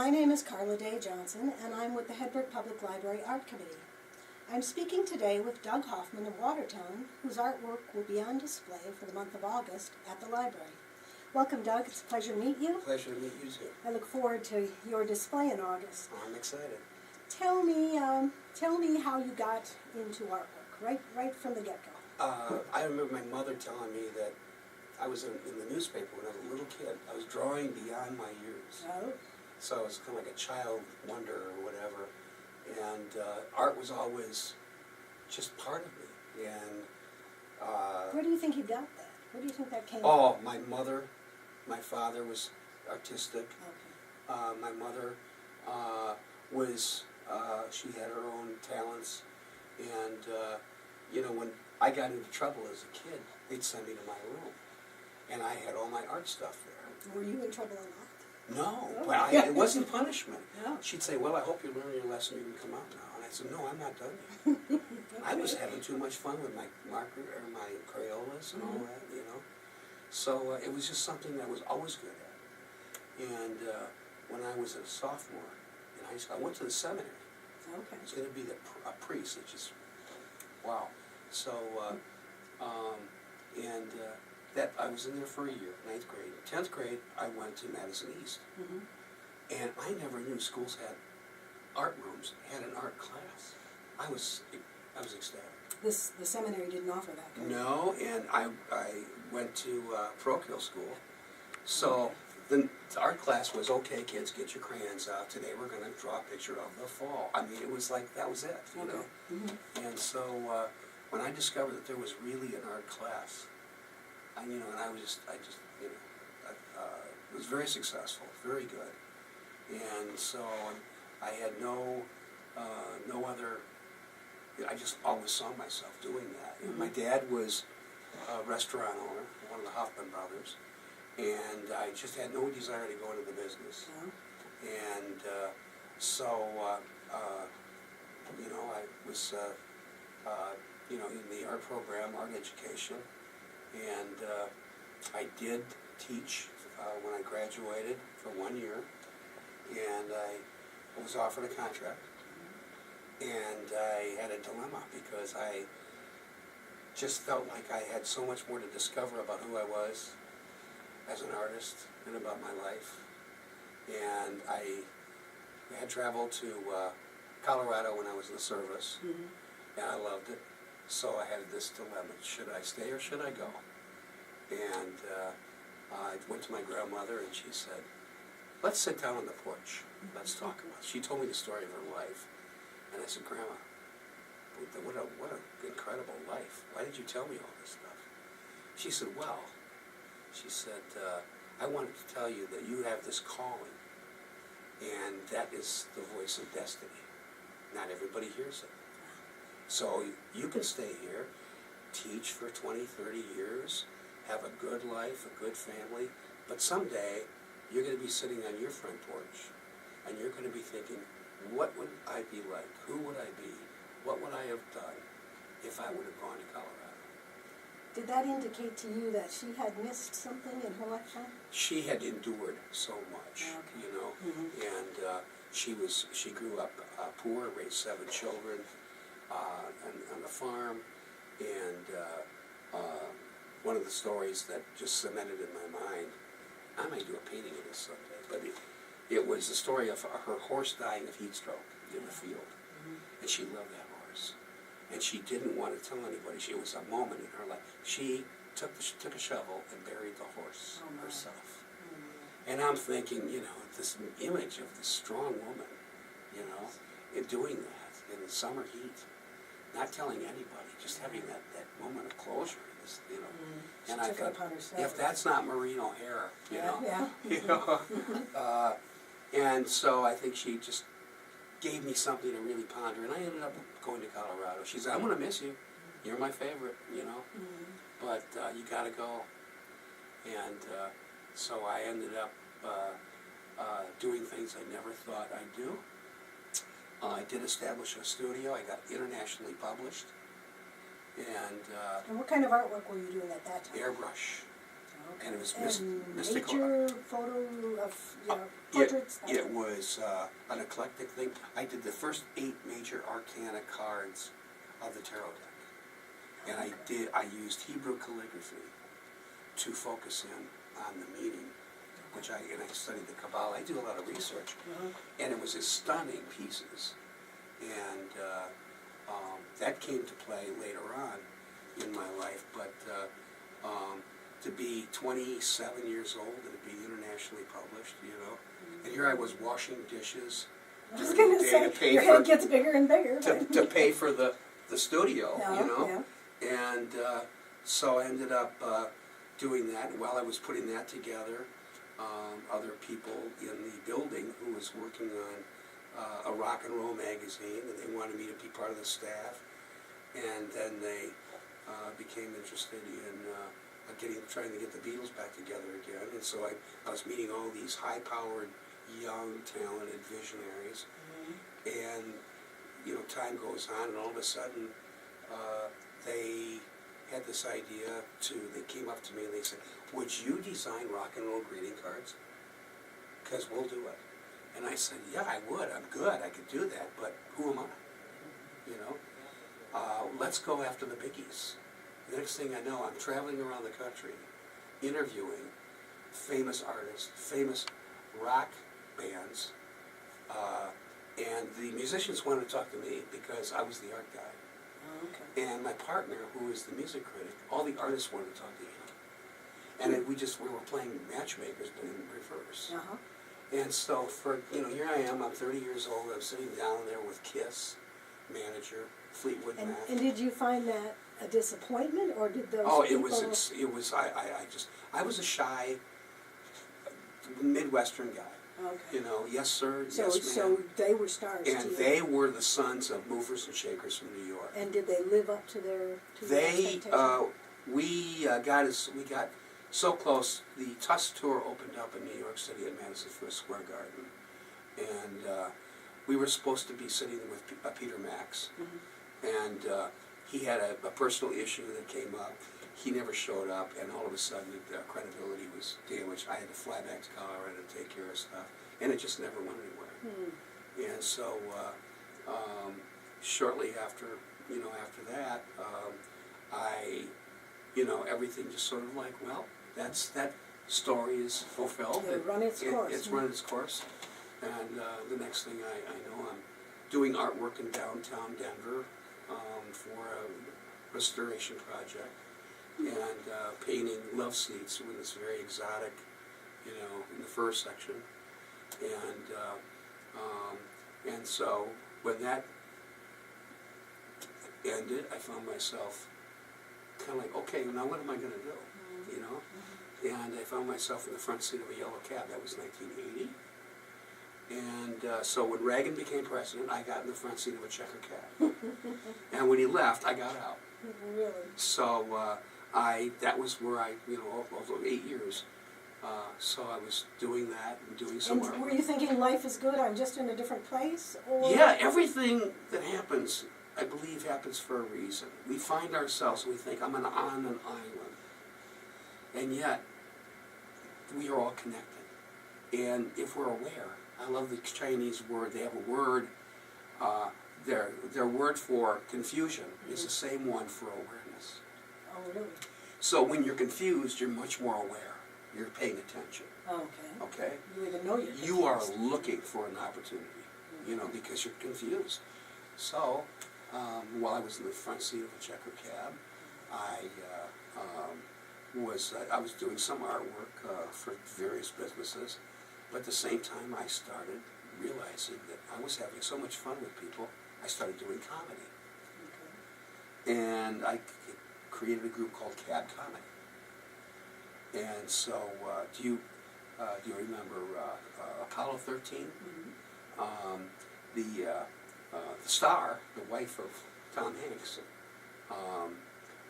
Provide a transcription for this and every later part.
My name is Carla Day-Johnson, and I'm with the Hedberg Public Library Art Committee. I'm speaking today with Doug Hoffman of Watertown, whose artwork will be on display for the month of August at the library. Welcome, Doug. It's a pleasure to meet you. Pleasure to meet you too. I look forward to your display in August. I'm excited. Tell me how you got into artwork, right from the get-go. I remember my mother telling me that I was in the newspaper when I was a little kid. I was drawing beyond my years. Oh. So I was kind of like a child wonder or whatever. And art was always just part of me. And Where do you think you got that? Where do you think that came from? oh, my mother, my father was artistic. Okay. My mother she had her own talents. And, you know, when I got into trouble as a kid, they'd send me to my room. And I had all my art stuff there. Were you in trouble or not? No, Oh. but it wasn't punishment. No. She'd say, well, I hope you learn your lesson, you can come out now. And I said, no, I'm not done yet. Okay. I was having too much fun with my marker or my Crayolas and all that, you know. So it was just something that I was always good at. And when I was a sophomore in high school, I went to the seminary. Okay. I was going to be a priest, which is, wow. So, that I was in there for a year, 9th grade. 10th grade, I went to Madison East. Mm-hmm. And I never knew schools had art rooms, had an art class. I was ecstatic. The seminary didn't offer that, correct? No, and I went to parochial school. So the art class was, okay, kids, get your crayons out. Today we're going to draw a picture of the fall. I mean, it was like, that was it, you know. Mm-hmm. And so when I discovered that there was really an art class, I was very successful, very good. And so I had no other, I just always saw myself doing that. And my dad was a restaurant owner, one of the Hoffman brothers, and I just had no desire to go into the business. Yeah. And you know, I was, you know, in the art program, art education, and I did teach when I graduated for 1 year, and I was offered a contract, and I had a dilemma because I just felt like I had so much more to discover about who I was as an artist and about my life. And I had traveled to Colorado when I was in the service, and I loved it. So I had this dilemma: should I stay or should I go? And I went to my grandmother, and she said, let's sit down on the porch. Let's talk about it. She told me the story of her life. And I said, Grandma, what an incredible life. Why did you tell me all this stuff? She said, well, she said, I wanted to tell you that you have this calling, and that is the voice of destiny. Not everybody hears it. So you can stay here, teach for 20, 30 years, have a good life, a good family, but someday you're going to be sitting on your front porch, and you're going to be thinking, what would I be like? Who would I be? What would I have done if I would have gone to Colorado? Did that indicate to you that she had missed something in her lifetime? She had endured so much, Okay. you know, and she grew up poor, raised 7 children on the farm, and one of the stories that just cemented in my mind, I might do a painting of this someday, but it was the story of her horse dying of heat stroke in the field, and she loved that horse, and she didn't want to tell anybody. It was a moment in her life. She took a shovel and buried the horse herself. And I'm thinking, you know, this image of this strong woman, you know, in doing that in the summer heat, not telling anybody, just having that moment of closure, this, you know. And I thought, if that's not Maureen O'Hara, you know, Yeah. you know. And so I think she just gave me something to really ponder, and I ended up going to Colorado. She said, I'm going to miss you. You're my favorite, you know, but you got to go. And so I ended up doing things I never thought I'd do. I did establish a studio. I got internationally published. And what kind of artwork were you doing at that time? airbrush. Okay. And it was And mystical. nature, photo of, portraits? It was an eclectic thing. I did the first 8 major arcana cards of the tarot deck. And I used Hebrew calligraphy to focus in on the meaning, which I studied the Kabbalah. I do a lot of research. And it was stunning pieces. And that came to play later on in my life. But to be 27 years old and to be internationally published, and here I was washing dishes. I was going to say, your head gets bigger and bigger. To pay for the studio, Yeah. And so I ended up doing that. And while I was putting that together, other people in the building who was working on a rock and roll magazine, and they wanted me to be part of the staff. And then they became interested in trying to get the Beatles back together again. And so I was meeting all these high-powered, young, talented visionaries. And, time goes on, and all of a sudden, they had this idea they came up to me and they said, would you design rock and roll greeting cards? Because we'll do it. And I said, yeah, I would. I'm good. I could do that, but who am I? Let's go after the biggies. The next thing I know, I'm traveling around the country, interviewing famous artists, famous rock bands, and the musicians wanted to talk to me because I was the art guy. Okay. And my partner, who is the music critic, all the artists wanted to talk to him. And we were playing matchmakers, but in reverse. And so here I am, I'm 30 years old, I'm sitting down there with Kiss, manager, Fleetwood Mac. And did you find that a disappointment, or did those people... I was a shy Midwestern guy. Okay. Yes sir, So, yes ma'am. so they were stars And to you. they were the sons of movers and shakers from New York. And did they live up to their expectations? We got so close. The Tusk tour opened up in New York City at Madison Square Garden, and we were supposed to be sitting with Peter Max, and he had a personal issue that came up. He never showed up, and all of a sudden, credibility was damaged. I had to fly back to Colorado to take care of stuff, and it just never went anywhere. And so, shortly after that, everything just sort of like, well, that story is fulfilled. It's run its course. It's run its course, and the next thing I know, I'm doing artwork in downtown Denver for a restoration project. And painting love seats with this very exotic, in the first section, and so when that ended, I found myself kind of like, okay, now what am I going to do, And I found myself in the front seat of a yellow cab. That was 1980, and so when Reagan became president, I got in the front seat of a checker cab, and when he left, I got out. Really? So. That was where over 8 years, so I was doing that and doing some And art. were you thinking life is good, I'm just in a different place? Or? Yeah, everything that happens, I believe, happens for a reason. We find ourselves, we think, I'm on an island. And yet, we are all connected. And if we're aware, I love the Chinese word, they have a word, their word for confusion is the same one for awareness. Oh, really? So when you're confused, you're much more aware. You're paying attention. Okay. Okay? You even know you're confused. You are looking for an opportunity, because you're confused. So, while I was in the front seat of a checker cab, I was doing some artwork for various businesses, but at the same time I started realizing that I was having so much fun with people, I started doing comedy. Okay. And I created a group called Cab Comedy. And so, do you remember Apollo 13? The star, the wife of Tom Hanks,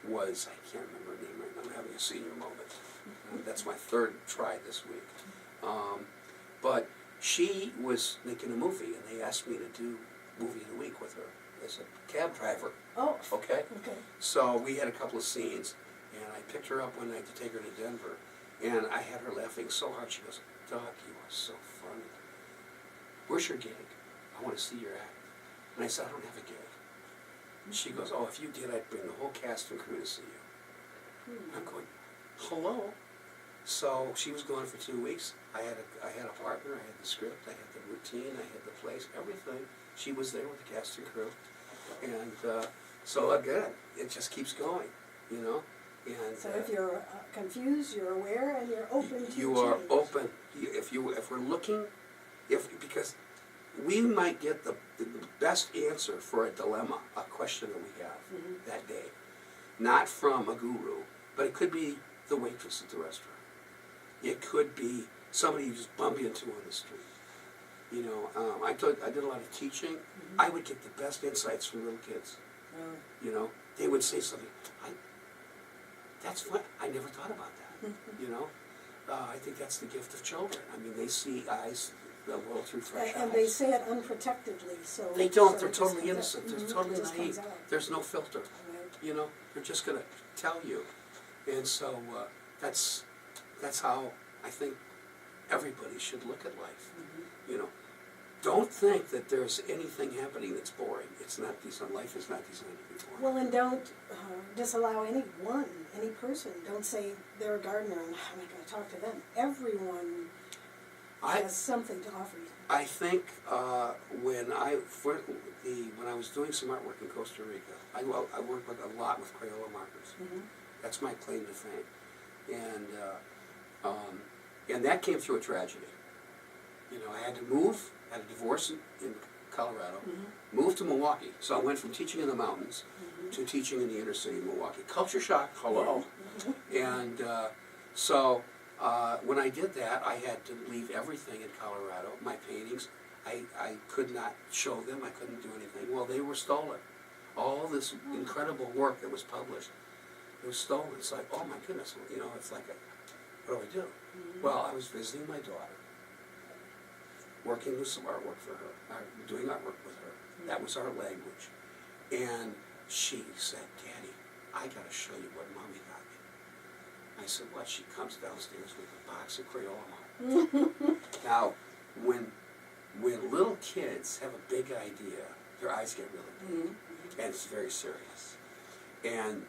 was, I can't remember her name right now, I'm having a senior moment. That's my third try this week. But she was making a movie, and they asked me to do movie of the week with her as a cab driver. Oh. Okay? Okay. So we had a couple of scenes, and I picked her up one night to take her to Denver, And I had her laughing so hard, she goes, Doug, you are so funny. Where's your gig? I want to see your act. And I said, I don't have a gig. And she goes, oh, if you did, I'd bring the whole cast and crew to see you. I'm going, hello? So she was gone for 2 weeks. I had a partner, I had the script, I had the routine, I had the place, everything. She was there with the cast and crew. And so again, it just keeps going, you know? And So if you're confused, you're aware, and you're open to you are change. open. If we're looking, because we might get the best answer for a dilemma, a question that we have that day, not from a guru, but it could be the waitress at the restaurant. It could be somebody you just bump into on the street. You know, I did a lot of teaching. I would get the best insights from little kids. You know, they would say something. That's fun. I never thought about that. You know, I think that's the gift of children. I mean, they see eyes the world through fresh eyes. And they say it unprotectedly, so they don't. So They're it just totally comes innocent. out. They're It totally just naive. comes out. There's no filter. Right. You know, they're just gonna tell you, and so that's how I think everybody should look at life. You know, don't think that there's anything happening that's boring. It's not decent. Life is not designed to be boring. Well, and don't disallow any person. Don't say they're a gardener and how am I going to talk to them? Everyone has something to offer you. I think when I was doing some artwork in Costa Rica, I worked with a lot with Crayola markers. That's my claim to fame, and that came through a tragedy. You know, I had to move. I had a divorce in Colorado, moved to Milwaukee. So I went from teaching in the mountains to teaching in the inner city of Milwaukee. Culture shock, hello. And so when I did that, I had to leave everything in Colorado. My paintings, I could not show them. I couldn't do anything. Well, they were stolen. All this incredible work that was published, it was stolen. It's like, oh my goodness, you know, it's like, what do I do? Well, I was visiting my daughter, working with some artwork for her, doing artwork with her. That was our language. And she said, Daddy, I gotta show you what Mommy got me. I said, what? She comes downstairs with a box of Crayola markers. Now, when little kids have a big idea, their eyes get really big. And it's very serious. And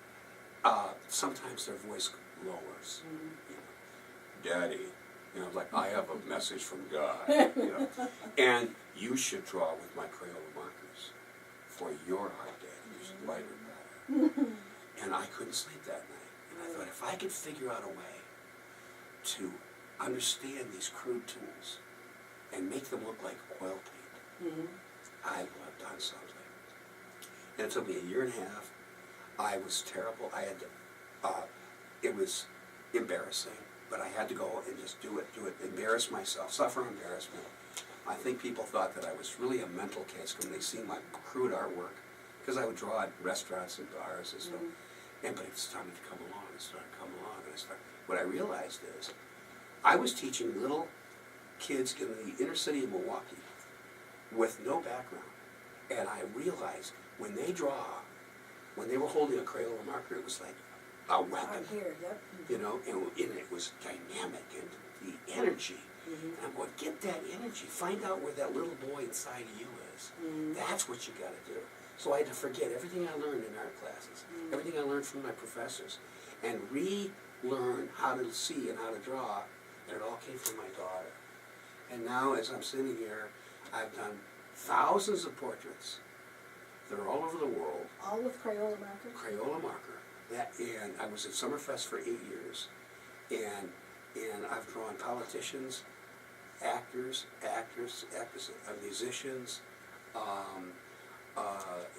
sometimes their voice lowers. You know, Daddy, you know, like, I have a message from God, you know. And you should draw with my Crayola markers for your art, Daddy. You should lighter better. And I couldn't sleep that night. And I thought, if I could figure out a way to understand these crude tools and make them look like oil paint, I would have done something. And it took me 1.5 years. I was terrible. I had to, it was embarrassing. But I had to go and just do it, embarrass myself, suffer embarrassment. I think people thought that I was really a mental case when they seen my crude artwork, because I would draw at restaurants and bars and stuff. But it started to come along, and what I realized is, I was teaching little kids in the inner city of Milwaukee with no background. And I realized when they draw, when they were holding a Crayola marker, it was like a weapon. I'm here, yep. You know, and it was dynamic, and the energy. And I'm going, get that energy. Find out where that little boy inside of you is. That's what you got to do. So I had to forget everything I learned in art classes, everything I learned from my professors, and relearn how to see and how to draw. And it all came from my daughter. And now, as I'm sitting here, I've done thousands of portraits that are all over the world. All with Crayola markers? Crayola marker. And I was at Summerfest for 8 years, and I've drawn politicians, actors, musicians,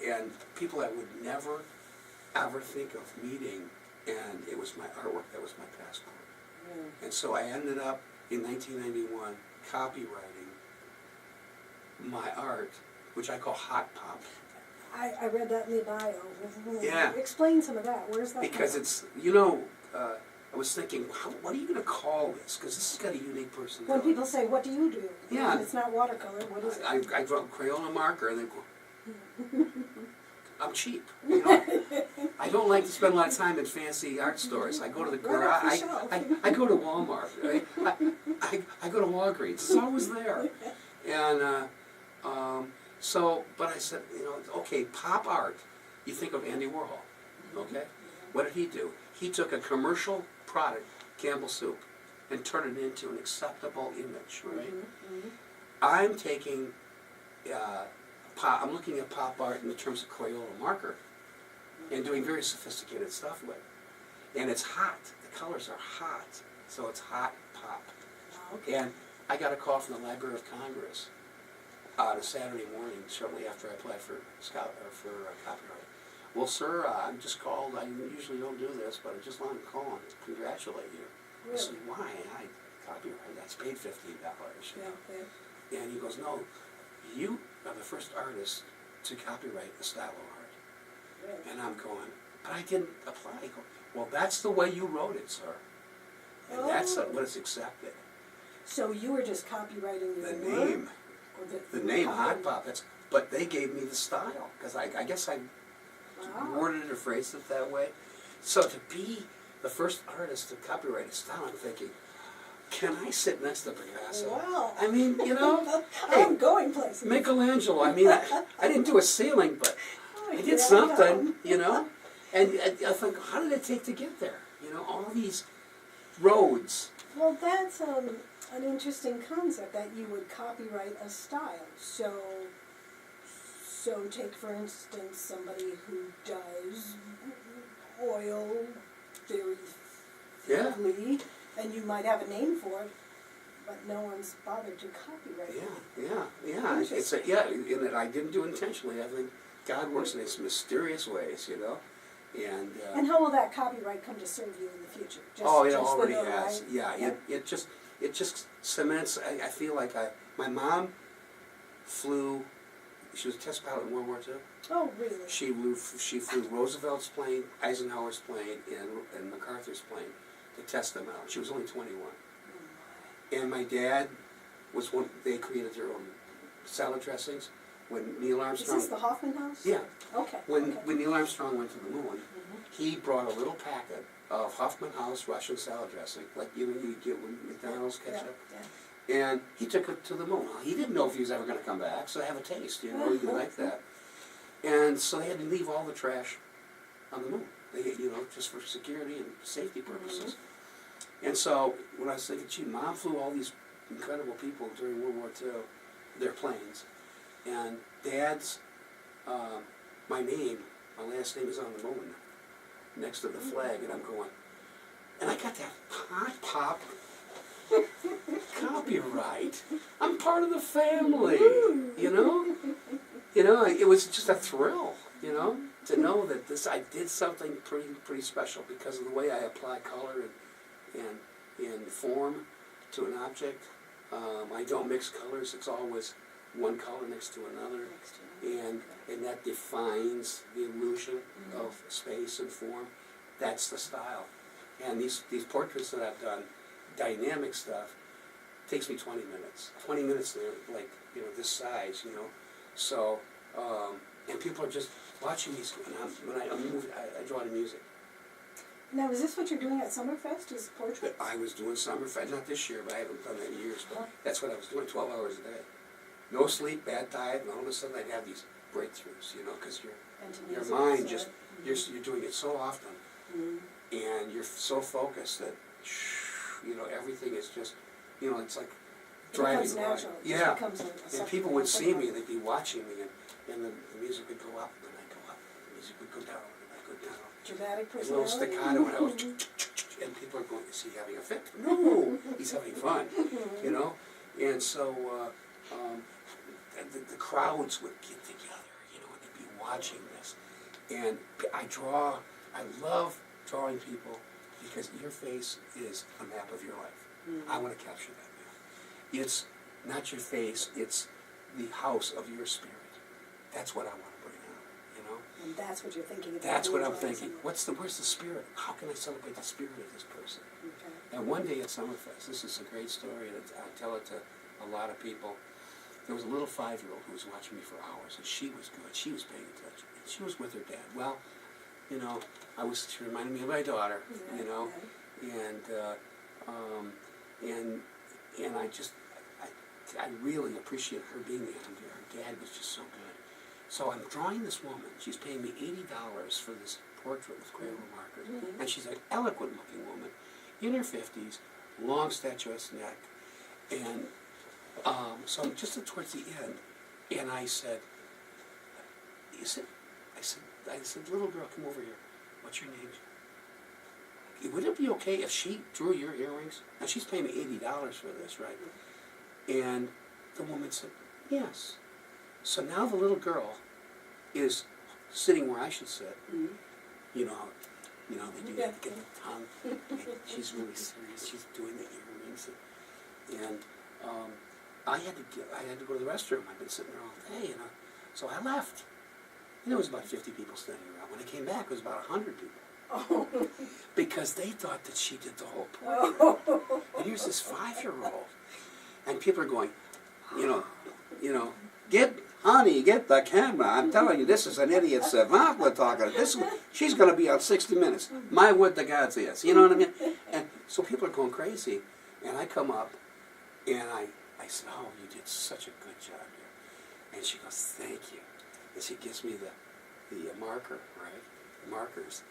and people I would never, ever think of meeting, and it was my artwork that was my passport. And so I ended up, in 1991, copywriting my art, which I call Hot Pop. I read that in the bio. Yeah. Explain some of that. Where's that? Because it's, you know, I was thinking, what are you going to call this? Because this has got a unique personality. When people say, what do you do? Yeah. And it's not watercolor, what is it? I draw Crayola marker and then go, I'm cheap, you know. I don't like to spend a lot of time in fancy art stores. I go to the garage. I go to Walmart. Right? I go to Walgreens. It's always there. And but I said, you know, okay, pop art. You think of Andy Warhol, okay? What did he do? He took a commercial product, Campbell soup, and turned it into an acceptable image, right? I'm taking, I'm looking at pop art in the terms of Crayola marker and doing very sophisticated stuff with it. And it's hot. The colors are hot. So it's hot pop. Okay. And I got a call from the Library of Congress on a Saturday morning, shortly after I applied for copyright. Well, sir, I'm just called. I usually don't do this, but I just wanted to call and congratulate you. Really? I said, why? Copyright, that's paid $15. Yeah. And he goes, no, you are the first artist to copyright the style of art. Really? And I'm going, but I didn't apply. He goes, well, that's the way you wrote it, sir. And that's what is accepted. So you were just copywriting your The word? name. Or The name, Hot Pop, but they gave me the style, because I guess I worded it or phrased it that way. So to be the first artist to copyright a style, I'm thinking, can I sit next to Picasso? Wow. I mean, you know, I'm going places. Michelangelo, I mean, I didn't do a ceiling, but I did something, you know? And I think, how did it take to get there? You know, all these roads. Well, that's an interesting concept, that you would copyright a style. So take, for instance, somebody who does oil very thickly, and you might have a name for it, but no one's bothered to copyright it. Yeah. In that I didn't do it intentionally. I think God works in these mysterious ways, you know. And how will that copyright come to serve you in the future? It already has. Yeah, it just cements. I feel like my mom flew. She was a test pilot in World War II. Oh, really? She flew Roosevelt's plane, Eisenhower's plane, and MacArthur's plane to test them out. She was only 21. And my dad was one. They created their own salad dressings. When Neil Armstrong. Is this the Hoffman House? Yeah. Okay. When Neil Armstrong went to the moon, he brought a little packet of Hoffman House Russian salad dressing, like you get with McDonald's ketchup. Yeah. And he took it to the moon. He didn't know if he was ever going to come back, so have a taste, you know, you like that. And so they had to leave all the trash on the moon, just for security and safety purposes. And so when I was thinking, gee, Mom flew all these incredible people during World War II, their planes, and Dad's, my last name is on the moon, next to the flag, and I'm going, and I got that Hot Pop copyright. I'm part of the family, you know? It was just a thrill, to know that I did something pretty special because of the way I apply color and form to an object. I don't mix colors. It's always one color next to another, and that defines the illusion of space and form. That's the style. And these portraits that I've done, dynamic stuff, takes me 20 minutes. 20 minutes, they're like, this size, So, and people are just watching these. When I draw to music. Now, is this what you're doing at Summerfest, is portraits? I was doing Summerfest, not this year, but I haven't done that in years, but that's what I was doing, 12 hours a day. No sleep, bad diet, and all of a sudden I'd have these breakthroughs, because your mind just, you're doing it so often, and you're so focused that, everything is just, it's like driving by. Yeah, and people would see me, they'd be watching me, and the music would go up, and I'd go up, the music would go down, and I'd go down. Dramatic personality. A little staccato, and I was, and people are going, is he having a fit? No, he's having fun, And so the crowds would get together, and they'd be watching this. And I love drawing people because your face is a map of your life. I want to capture that map. It's not your face, it's the house of your spirit. That's what I want to bring out, And that's what you're thinking about. That's what I'm thinking. Where's the spirit? How can I celebrate the spirit of this person? Okay. And one day at Summerfest, this is a great story, and I tell it to a lot of people. there was a little 5-year-old who was watching me for hours, and she was good. She was paying attention. And she was with her dad. Well, you know, she reminded me of my daughter, you know, and I really appreciate her being there. Her dad was just so good. So I'm drawing this woman. She's paying me $80 for this portrait with Crayola markers. And she's an eloquent-looking woman, in her 50s, long statuesque neck. And so I'm just towards the end, and I said, little girl, come over here. What's your name? Would it be okay if she drew your earrings? Now, she's paying me $80 for this, right? And the woman said, yes. So now the little girl is sitting where I should sit. You know, they do that to get the tongue. And she's really serious. She's doing the earrings, and I had to go to the restroom. I've been sitting there all day, so I left. And there was about 50 people standing around. When I came back, it was about 100 people. Because they thought that she did the whole portrait. And here's this 5-year-old, and people are going, honey, get the camera. I'm telling you, this is an idiot savant we're talking. She's going to be on 60 Minutes. My would to God's yes. You know what I mean? And so people are going crazy. And I come up, and I said, oh, you did such a good job here. And she goes, thank you. And she gives me the marker, right? The markers.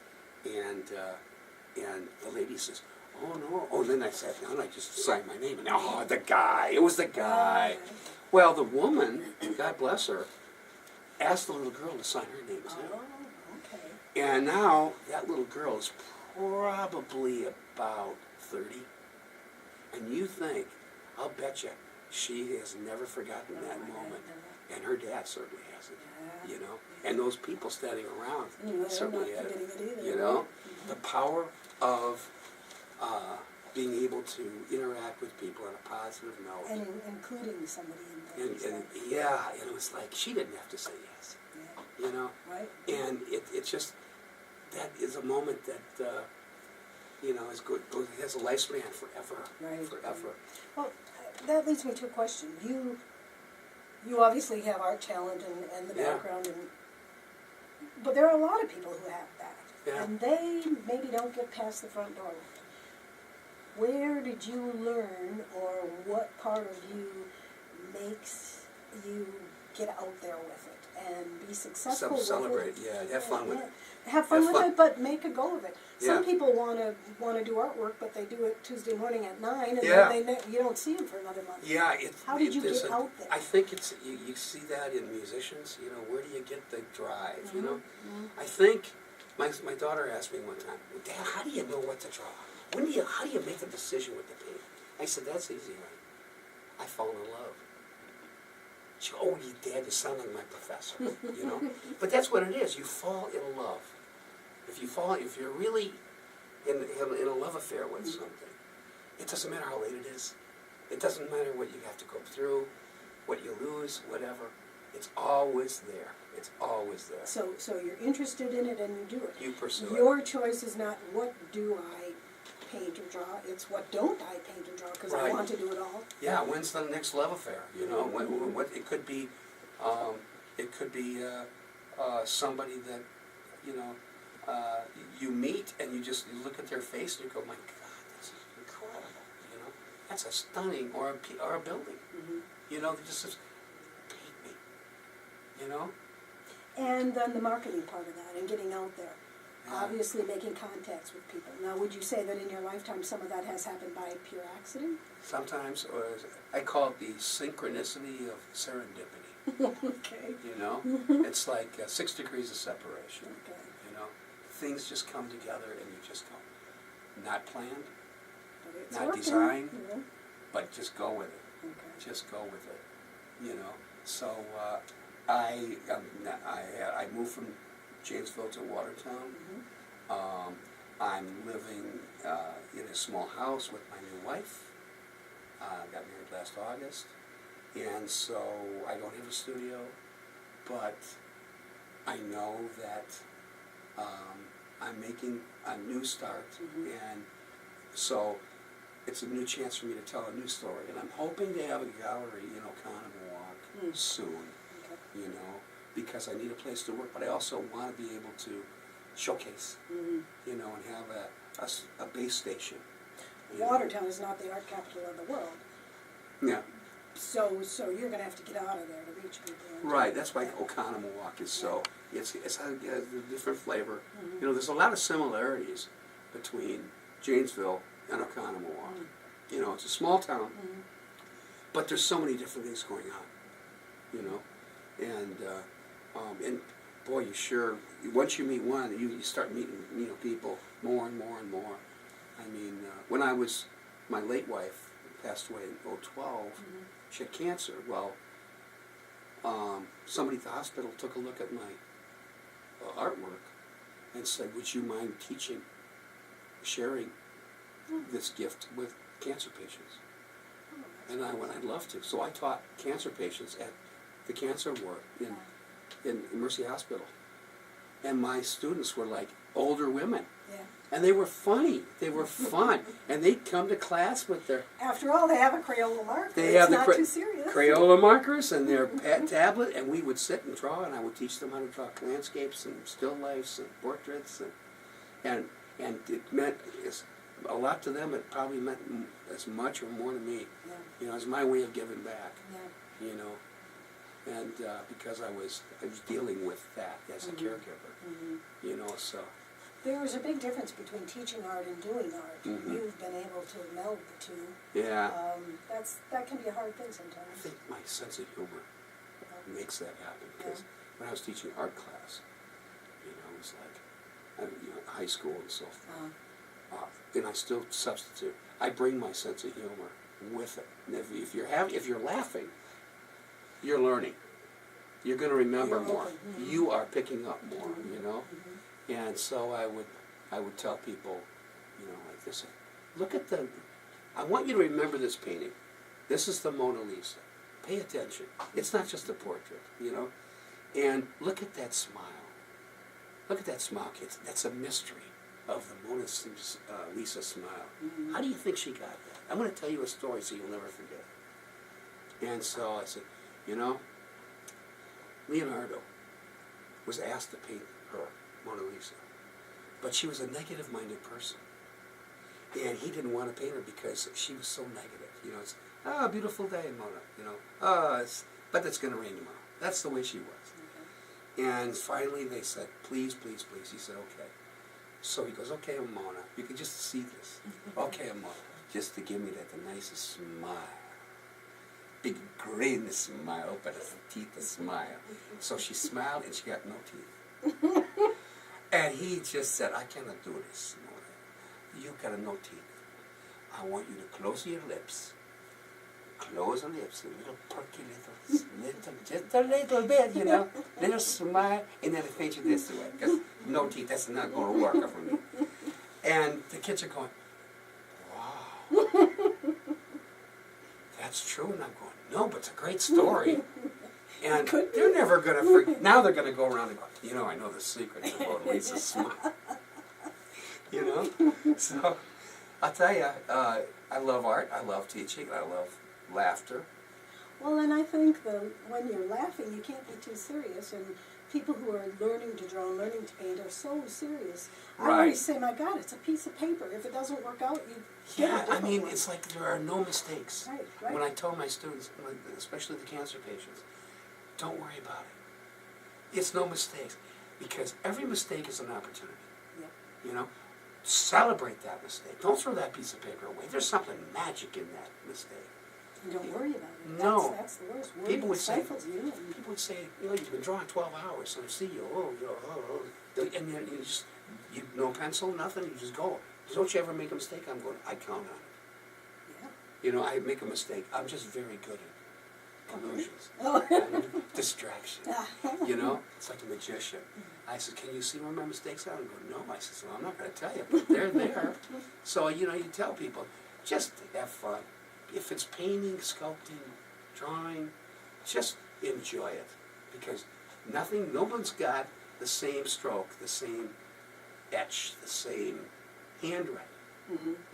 And the lady says, oh, no. Oh, and then I sat down, and I just signed my name. And the guy. It was the guy. Well, the woman, God bless her, asked the little girl to sign her name too. Oh, okay. And now that little girl is probably about 30. And you think, I'll bet you, she has never forgotten that moment. And her dad certainly hasn't, you know. And those people standing around certainly have. You know, the power of being able to interact with people on a positive note. And including somebody in things. And it was like, she didn't have to say yes, you know. Right. And it's just, that is a moment that, is good, has a lifespan forever. Right. Forever. Well, that leads me to a question. You obviously have art talent and the background, but there are a lot of people who have that, and they maybe don't get past the front door. Where did you learn, or what part of you makes you get out there with it and be successful Celebrate, with it? have fun with it. Have fun with it, but make a go of it. Some Yeah. people want to do artwork, but they do it Tuesday morning at 9, and then you don't see them for another month. Yeah, How did you get out there? I think it's you see that in musicians. You know, where do you get the drive? You know, I think my daughter asked me one time, Dad, how do you know what to draw? How do you make a decision with the paint? I said, that's easy, right? I fall in love. She goes, oh, Dad, you sound like my professor, you know? But that's what it is. You fall in love. If you're really in a love affair with something, it doesn't matter how late it is. It doesn't matter what you have to go through, what you lose, whatever. It's always there. It's always there. So you're interested in it and you do it. You pursue it. Your choice is not what do I paint or draw, it's what don't I paint or draw, because I want to do it all. Yeah, when's the next love affair? You know, what it could be. Somebody that, you meet and you look at their face and you go, my God, that's incredible. You know, that's a stunning, or a building. You know, they just says, paint me. You know. And then the marketing part of that and getting out there. Obviously making contacts with people. Now, would you say that in your lifetime some of that has happened by pure accident? Sometimes, or I call it the synchronicity of serendipity. Okay. You know, it's like 6 degrees of separation. Okay. You know, things just come together and you just go. Not planned, not working. designed, Yeah. but just go with it. Okay. Just go with it. You know, so I moved from Janesville to Watertown. I'm living in a small house with my new wife. Got married last August, and so I don't have a studio, but I know that I'm making a new start, and so it's a new chance for me to tell a new story. And I'm hoping to have a gallery in Oconomowoc soon, Okay. you know, because I need a place to work, but I also want to be able to showcase, you know, and have a base station. you know. Watertown is not the art capital of the world, Yeah, so you're gonna have to get out of there to reach people. and- right, that's why Oconomowoc is so, it has a different flavor. You know, there's a lot of similarities between Janesville and Oconomowoc. You know, it's a small town, but there's so many different things going on, you know, and boy, you sure, once you meet one, you start meeting, you know, people more and more and more. I mean, when my late wife passed away in 2012, she had cancer. Well, somebody at the hospital took a look at my artwork and said, would you mind teaching, sharing this gift with cancer patients? And I went, I'd love to. So I taught cancer patients at the cancer ward in Mercy Hospital. And my students were like older women. Yeah. And they were funny. They were fun. And they'd come to class with their After all, they have a Crayola marker. They It's have the not too serious. Crayola markers and their tablet, and we would sit and draw, and I would teach them how to draw landscapes and still lifes and portraits, and it meant a lot to them. It probably meant as much or more to me. Yeah. You know, it's my way of giving back. Yeah. You know, and because I was dealing with that as a caregiver. You know, so. There is a big difference between teaching art and doing art. You've been able to meld the two. Yeah. That can be a hard thing I sometimes. think my sense of humor makes that happen, because when I was teaching art class, you know, it was like, you know, high school and so forth, and I still substitute. I bring my sense of humor with it. And if you're laughing, you're learning. You're going to remember more. You are picking up more. You know, and so I would tell people, you know, like this. Look at I want you to remember this painting. This is the Mona Lisa. Pay attention. It's not just a portrait, you know. And look at that smile. Look at that smile, kids. That's a mystery of the Mona Lisa smile. How do you think she got that? I'm going to tell you a story so you'll never forget. And so I said, you know, Leonardo was asked to paint her, Mona Lisa. But she was a negative-minded person. And he didn't want to paint her because she was so negative. You know, it's, beautiful day, Mona. You know, but it's going to rain tomorrow. That's the way she was. And finally they said, please, please, please. He said, okay. So he goes, okay, Mona, you can just see this. Okay, Mona, just to give me the nicest smile. Big grin smile, open as teeth a smile. So she smiled and she got no teeth. And he just said, I cannot do this, Mona. You got no teeth. I want you to close your lips. Close the lips, a little perky just a little bit, you know, little smile, and then it paint you this way, because no teeth, that's not going to work for me. And the kids are going, wow, that's true, and I'm going, no, but it's a great story. And they're never going to forget. Now they're going to go around and go, you know, I know the secret to Mona Lisa's smile. You know? So, I'll tell you, I love art, I love teaching, I love laughter. Well, and I think that when you're laughing, you can't be too serious. And people who are learning to draw and learning to paint are so serious. I always say, my God, it's a piece of paper. If it doesn't work out, you get a different one. It's like there are no mistakes. Right. When I tell my students, especially the cancer patients, don't worry about it. It's no mistakes. Because every mistake is an opportunity. Yeah. You know? Celebrate that mistake. Don't throw that piece of paper away. There's something magic in that mistake. And don't worry about it. No. That's the worst. People would say, you. people would say, you know, you've been drawing 12 hours, so I see you, and you no pencil, nothing, you just go. Don't you ever make a mistake? I'm going, I count on it. Yeah. You know, I make a mistake. I'm just very good at illusions. Distraction. You know, it's like a magician. I said, can you see where my mistakes are? I'm going, no. I said, well, I'm not going to tell you, but they're there. So, you know, you tell people, just have fun. If it's painting, sculpting, drawing, just enjoy it. Because no one's got the same stroke, the same etch, the same handwriting,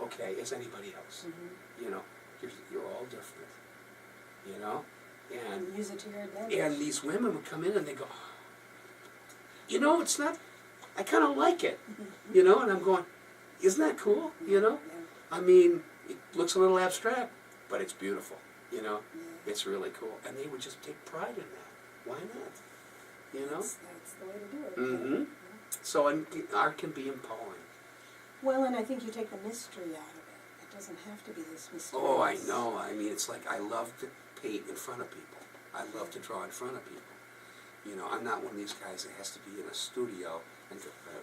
okay, as anybody else. You know, you're all different, you know? And use it to your advantage. and these women would come in and they go, you know, it's not, I kind of like it, you know, and I'm going, isn't that cool, you know? Yeah. I mean, it looks a little abstract, but it's beautiful, you know? Yeah. It's really cool. And they would just take pride in that. Why not? You know? That's the way to do it. Mm-hmm. Yeah. So art can be empowering. Well, and I think you take the mystery out of it. It doesn't have to be this mysterious. Oh, I know. I mean, it's like I love to paint in front of people. I love to draw in front of people. You know, I'm not one of these guys that has to be in a studio and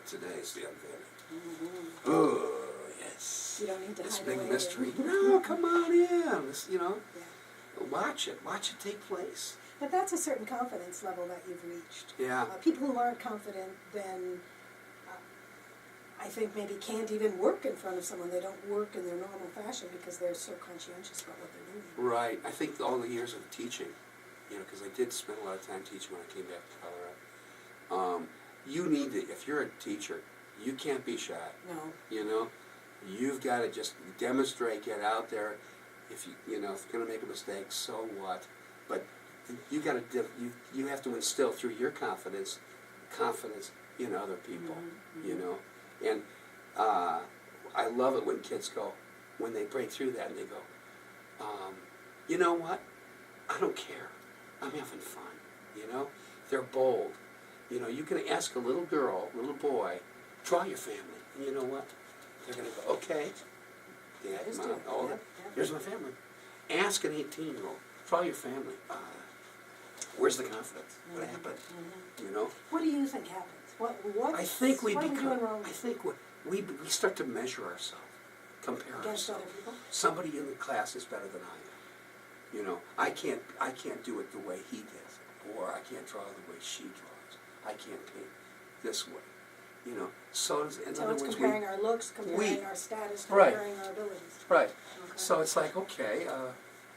today's the unveiling. Mm-hmm. Oh, yes. You don't need to This hide big away. mystery. No, come on in. This, you know, Yeah. watch it take place. But that's a certain confidence level that you've reached. Yeah. People who aren't confident then, I think maybe can't even work in front of someone. They don't work in their normal fashion because they're so conscientious about what they're doing. Right. I think all the years of teaching, you know, because I did spend a lot of time teaching when I came back to Colorado. You need to, if you're a teacher, you can't be shy. No. You know, you've got to just demonstrate, get out there. If you know, if you're going to make a mistake, so what? But you got to, you have to instill through your confidence in other people. Mm-hmm. You know, and I love it when kids go, when they break through that and they go, you know what? I don't care. I'm having fun. You know, they're bold. You know, you can ask a little girl, little boy, draw your family, and you know what? They're going to go, okay, Dad, Just Mom, do it. all Yep, that. yep. Here's my family. Ask an 18-year-old, draw your family. Where's the confidence? What happened? Mm-hmm. You know? What do you think happens? What I think we what are we become. doing wrong I think we start to measure ourselves, compare against ourselves. other people? Somebody in the class is better than I am. You know, I can't do it the way he did, or I can't draw the way she draws. I can't paint this way. You know, so in So other it's words, comparing our looks, comparing our status, Right. comparing our abilities. right. Okay. So it's like, okay,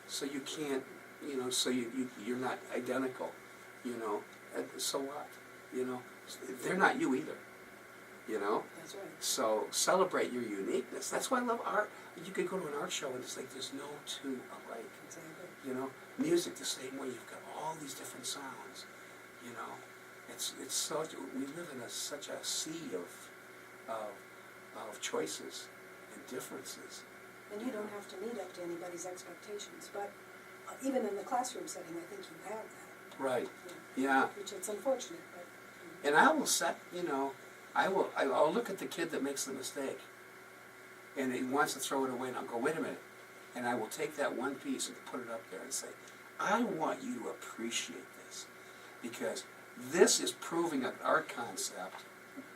so you can't, you know, so you're not identical, you know, and so what? You know, they're not you either, you know? That's right. So celebrate your uniqueness. That's why I love art. You could go to an art show and it's like there's no two alike, Exactly. you know? Music the same way, you've got all these different sounds, you know? It's such, we live in such a sea of choices and differences. And you don't have to meet up to anybody's expectations, but even in the classroom setting, I think you have that. Right, yeah. Which it's unfortunate, but. And I will set, you know, I'll look at the kid that makes the mistake and he wants to throw it away and I'll go, wait a minute. And I will take that one piece and put it up there and say, I want you to appreciate this because this is proving an art concept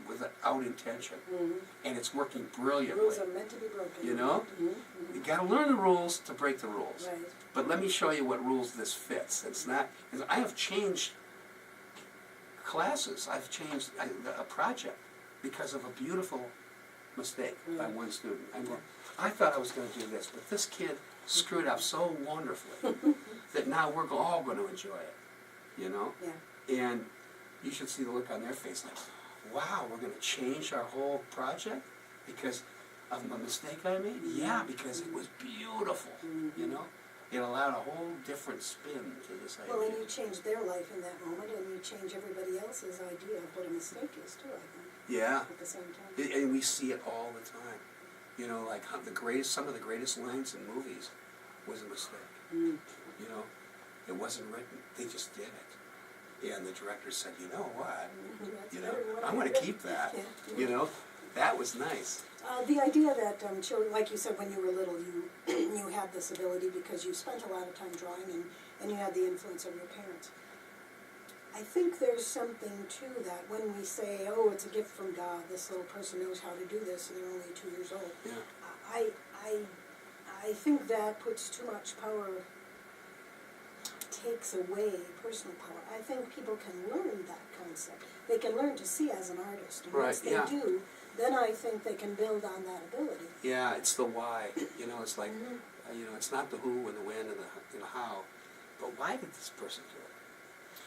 without intention. Mm-hmm. And it's working brilliantly. Rules are meant to be broken. You know? Mm-hmm. Mm-hmm. You got to learn the rules to break the rules. Right. But let me show you what rules this fits. It's not, because I have changed classes. I've changed a project because of a beautiful mistake by one student. I thought I was going to do this, but this kid screwed up so wonderfully that now we're all going to enjoy it. You know? Yeah. And you should see the look on their face like, wow, we're going to change our whole project because of a mistake I made? Yeah, because it was beautiful, you know? It allowed a whole different spin to this idea. Well, and you change their life in that moment, and you change everybody else's idea of what a mistake is too, I think. Yeah. At the same time. And we see it all the time. You know, like some of the greatest lines in movies was a mistake. Mm. You know, it wasn't written. They just did it. And the director said, you know what? That's You know, better than what I I want to did. keep that. Yeah. You know, that was nice. The idea that children, like you said, when you were little, you had this ability because you spent a lot of time drawing and you had the influence of your parents. I think there's something to that when we say, oh, it's a gift from God, this little person knows how to do this and they're only 2 years old. Yeah. I think that puts too much power, takes away personal power. I think people can learn that concept. They can learn to see as an artist. And once they do, then I think they can build on that ability. Yeah, it's the why. You know, it's like, you know, it's not the who and the when and the how, but why did this person do it?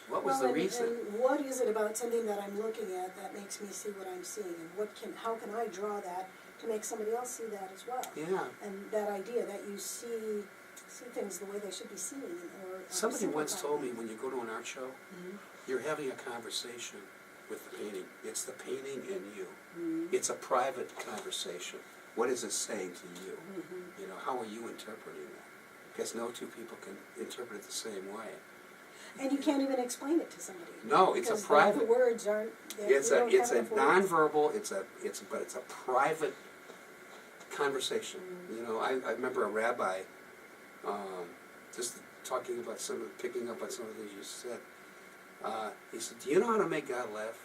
What was the reason? And what is it about something that I'm looking at that makes me see what I'm seeing? And how can I draw that to make somebody else see that as well? Yeah. And that idea that you see see things the way they should be seen, or Somebody once simplify told me, them. when you go to an art show, Mhm. you're having a conversation with the painting. It's the painting and you. Mhm. It's a private conversation. What is it saying to you? Mhm. You know, how are you interpreting that? Because no two people can interpret it the same way. And you can't even explain it to somebody. No, it's a because private. the words aren't, It's we a don't it's have a enough words. nonverbal. But it's a private conversation. Mhm. You know, I remember a rabbi just talking about picking up on some of the things you said. He said, "Do you know how to make God laugh?"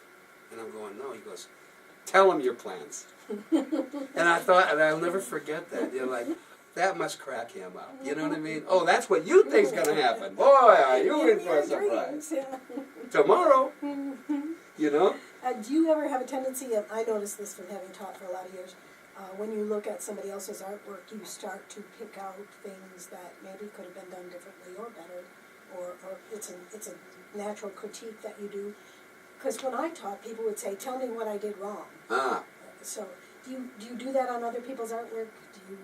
And I'm going, "No." He goes, "Tell him your plans." And I thought, and I'll never forget that. You're like, that must crack him up. You know what I mean? Oh, that's what you think's gonna happen. Boy, are you in for a surprise. Dreams, yeah. Tomorrow, you know? Do you ever have a tendency of, I noticed this from having taught for a lot of years, when you look at somebody else's artwork, you start to pick out things that maybe could have been done differently or better, or it's a natural critique that you do. Because when I taught, people would say, "Tell me what I did wrong." So, do you do that on other people's artwork? Do you?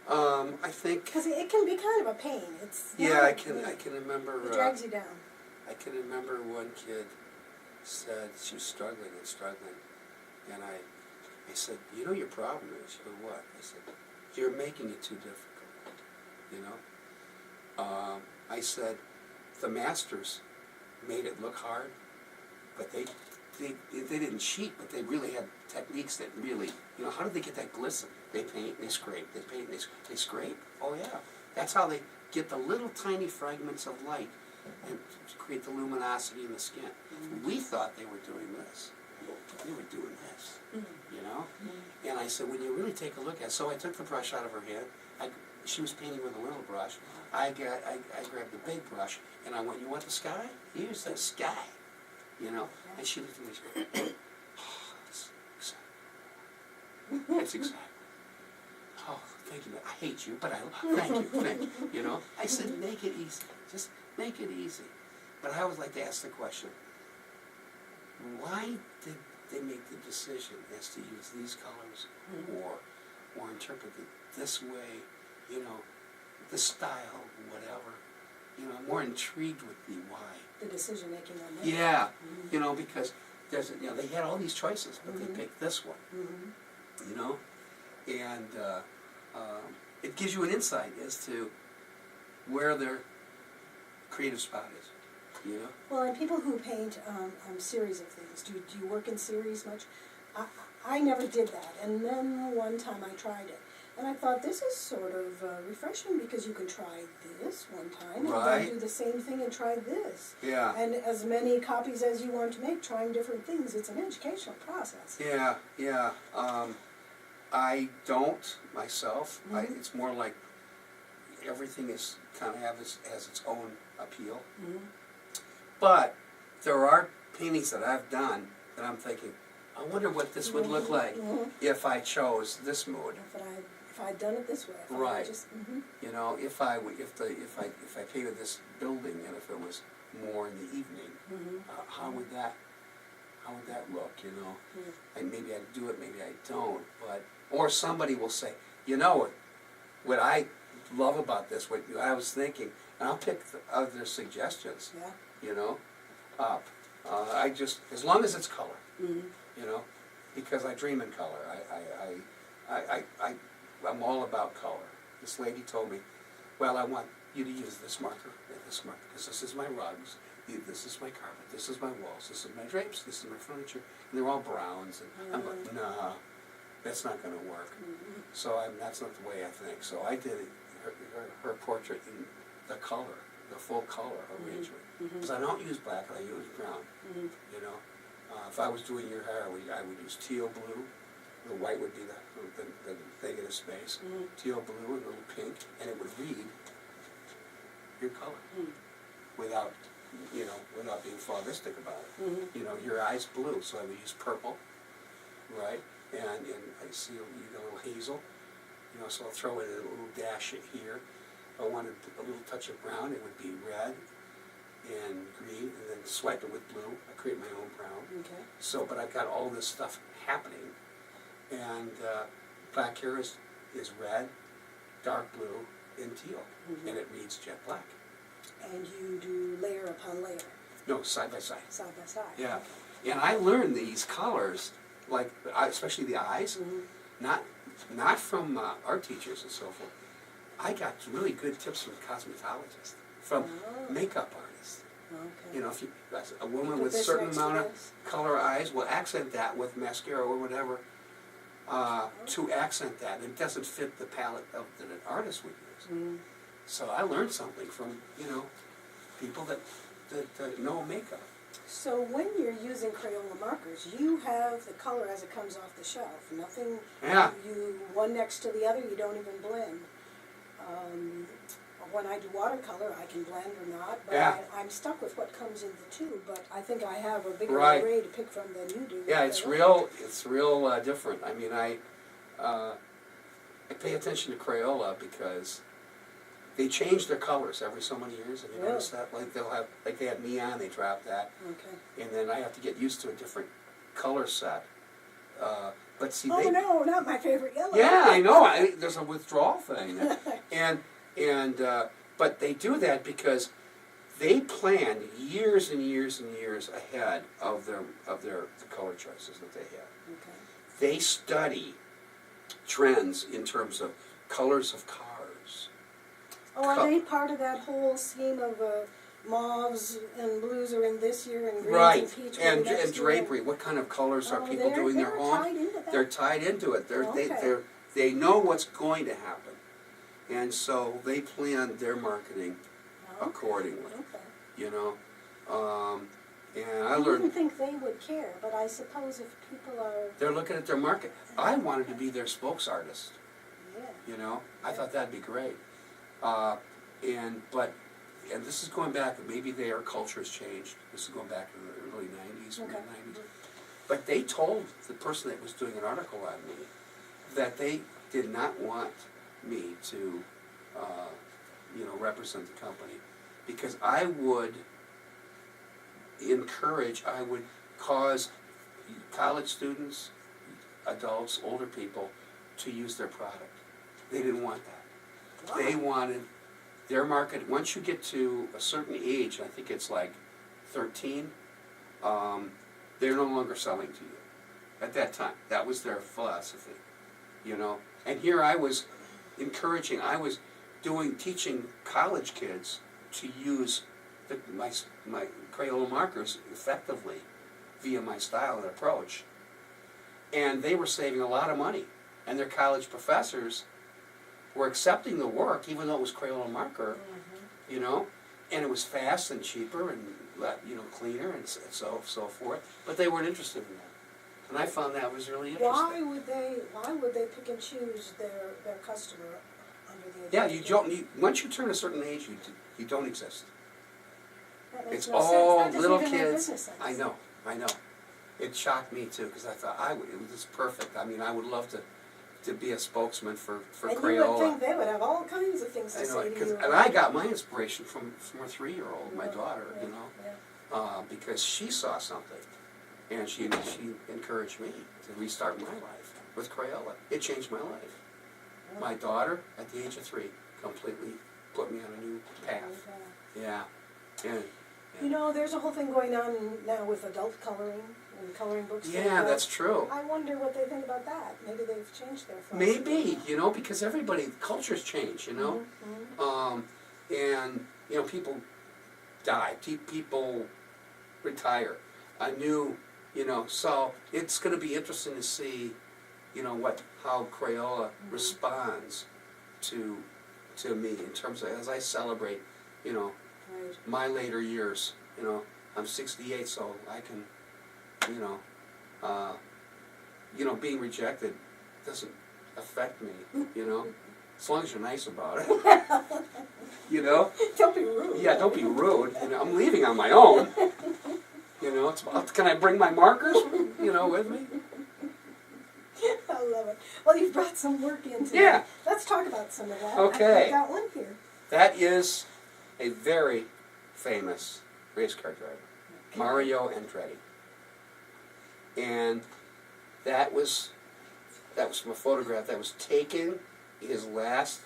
I think. Because it can be kind of a pain. It's Yeah, I can remember. It drags you down. I can remember one kid said she was struggling, and I said, "You know your problem is." She goes, "What?" I said, "You're making it too difficult." You know. I said, "The masters made it look hard, but they didn't cheat, but they really had techniques that really, you know, how did they get that glisten? They paint, they scrape, they paint, they scrape. Oh yeah, that's how they get the little tiny fragments of light and create the luminosity in the skin." Mm-hmm. We thought they were doing this. They were doing this, you know? Mm-hmm. And I said, when you really take a look at it, so I took the brush out of her hand. She was painting with a little brush. I grabbed the big brush, and I went, "You want the sky? Here's the sky." You know? And she looked at me and she goes, "Oh, that's exactly. That's exactly. Oh, thank you. I hate you, but thank you. You know?" I said, "Make it easy. Just make it easy." But I always like to ask the question, why did they make the decision as to use these colors or interpret it this way, you know, the style, whatever. You know, I'm more intrigued with the why. The decision making on that. Yeah, you know, because they had all these choices, but they picked this one. You know, and it gives you an insight as to where their creative spot is. You know. Well, and people who paint series of things, do you work in series much? I never did that, and then one time I tried it. And I thought, this is sort of refreshing, because you can try this one time, right, and then do the same thing and try this. Yeah. And as many copies as you want to make, trying different things. It's an educational process. Yeah, yeah. I don't myself. It's more like everything is kind of has its own appeal. But there are paintings that I've done that I'm thinking, I wonder what this would look like if I chose this mood. If I'd done it this way, right? Just, You know, if I painted this building, and if it was more in the evening, how would that look? You know, and maybe I do it, maybe I don't. But or somebody will say, you know, what I love about this, what I was thinking, and I'll pick other suggestions. Yeah. You know, up. I just, as long as it's color. You know, because I dream in color. I'm all about color. This lady told me, well, I want you to use this marker and this marker, because this is my rugs, this is my carpet, this is my walls, this is my drapes, this is my furniture, and they're all browns. And I'm like, nah, that's not going to work. So that's not the way I think. So I did her portrait in the color, the full color arrangement. Because I don't use black, I use brown. You know, if I was doing your hair, I would use teal blue. The white would be the negative space. Teal blue and a little pink, and it would read your color without being fauvistic about it. You know, your eyes blue, so I would use purple, right? And I see you got a little hazel. You know, so I'll throw in a little dash here. If I wanted a little touch of brown, it would be red and green, and then swipe it with blue. I create my own brown. Okay. So, but I've got all this stuff happening, and black hair is red, dark blue, in teal, and it reads jet black. And you do layer upon layer, No, side by side. side by side. Yeah. Okay. And I learned these colors, like especially the eyes, not from art teachers and so forth. I got really good tips from cosmetologists, from makeup artists. Okay. You know, if you, a woman Put with a this certain next to amount of this. color eyes will accent that with mascara or whatever to accent that. It doesn't fit the palette of, that an artist would use. So I learned something from, you know, people that know makeup. So when you're using Crayola markers, you have the color as it comes off the shelf. Nothing, Yeah. you one next to the other, you don't even blend. When I do watercolor, I can blend or not, but Yeah. I'm stuck with what comes in the tube, but I think I have a bigger Right. array to pick from than you do. Yeah, with it's Crayola. real different. I mean, I pay attention to Crayola because they change their colors every so many years. Have you Really? noticed that? Like they'll have, like they had neon, they dropped that, Okay. and then I have to get used to a different color set. But see, Oh they no, not my favorite yellow. yeah, I know. There's a withdrawal thing, and but they do that because they plan years and years and years ahead of the color choices that they have. Okay. They study trends in terms of colors of cars. Oh, are they part of that whole scheme of mauves and blues are in this year and greens Right, and peach and next year? drapery. What kind of colors are people doing their they're home? tied into that. They're tied into it. Okay. They know what's going to happen, and so they plan their marketing accordingly. Okay. You know, and I I learned. wouldn't think they would care, but I suppose if people are, They're looking at their market. I wanted to be their spokes artist. yeah. You know, I thought that'd be great. And this is going back. Maybe their culture has changed. This is going back to the early '90s, Okay. mid '90s. But they told the person that was doing an article on me that they did not want me to, represent the company because I would cause college students, adults, older people to use their product. They didn't want that. Wow. They wanted their market, once you get to a certain age, I think it's like 13, they're no longer selling to you. At that time, that was their philosophy, you know. And here I was teaching college kids to use my Crayola markers effectively via my style and approach. And they were saving a lot of money. And their college professors were accepting the work, even though it was Crayola marker, you know, and it was fast and cheaper and, cleaner and so forth. But they weren't interested in that. And I found that was really interesting. Why would they pick and choose their customer under the Yeah, advantage? you don't. Once you turn a certain age, you don't exist. That makes It's no sense. all That doesn't little even make kids. business sense. I know. It shocked me too because I thought it was perfect. I mean, I would love to be a spokesman for And Crayola. you would think they would have all kinds of things to I know, say to you. and I got my inspiration from a 3-year-old, my daughter, Yeah. because she saw something, and she encouraged me to restart my life with Crayola. It changed my life. Yeah. My daughter, at the age of 3, completely put me on a new path. Yeah, and You know, there's a whole thing going on now with adult coloring and coloring books. for yeah, adults. that's true. I wonder what they think about that. Maybe they've changed their philosophy. Maybe, because cultures change, and people die, people retire. So it's going to be interesting to see, how Crayola responds to me in terms of as I celebrate, Right. my later years. I'm 68, so I can, being rejected doesn't affect me, as long as you're nice about it, Don't be rude. Yeah, don't be rude. I'm leaving on my own. It's about, can I bring my markers, with me? I love it. Well, you've brought some work in today. Yeah. Let's talk about some of that. Okay. I've got one here. That is a very famous race car driver, Mario Andretti. And that was from a photograph that was taken his last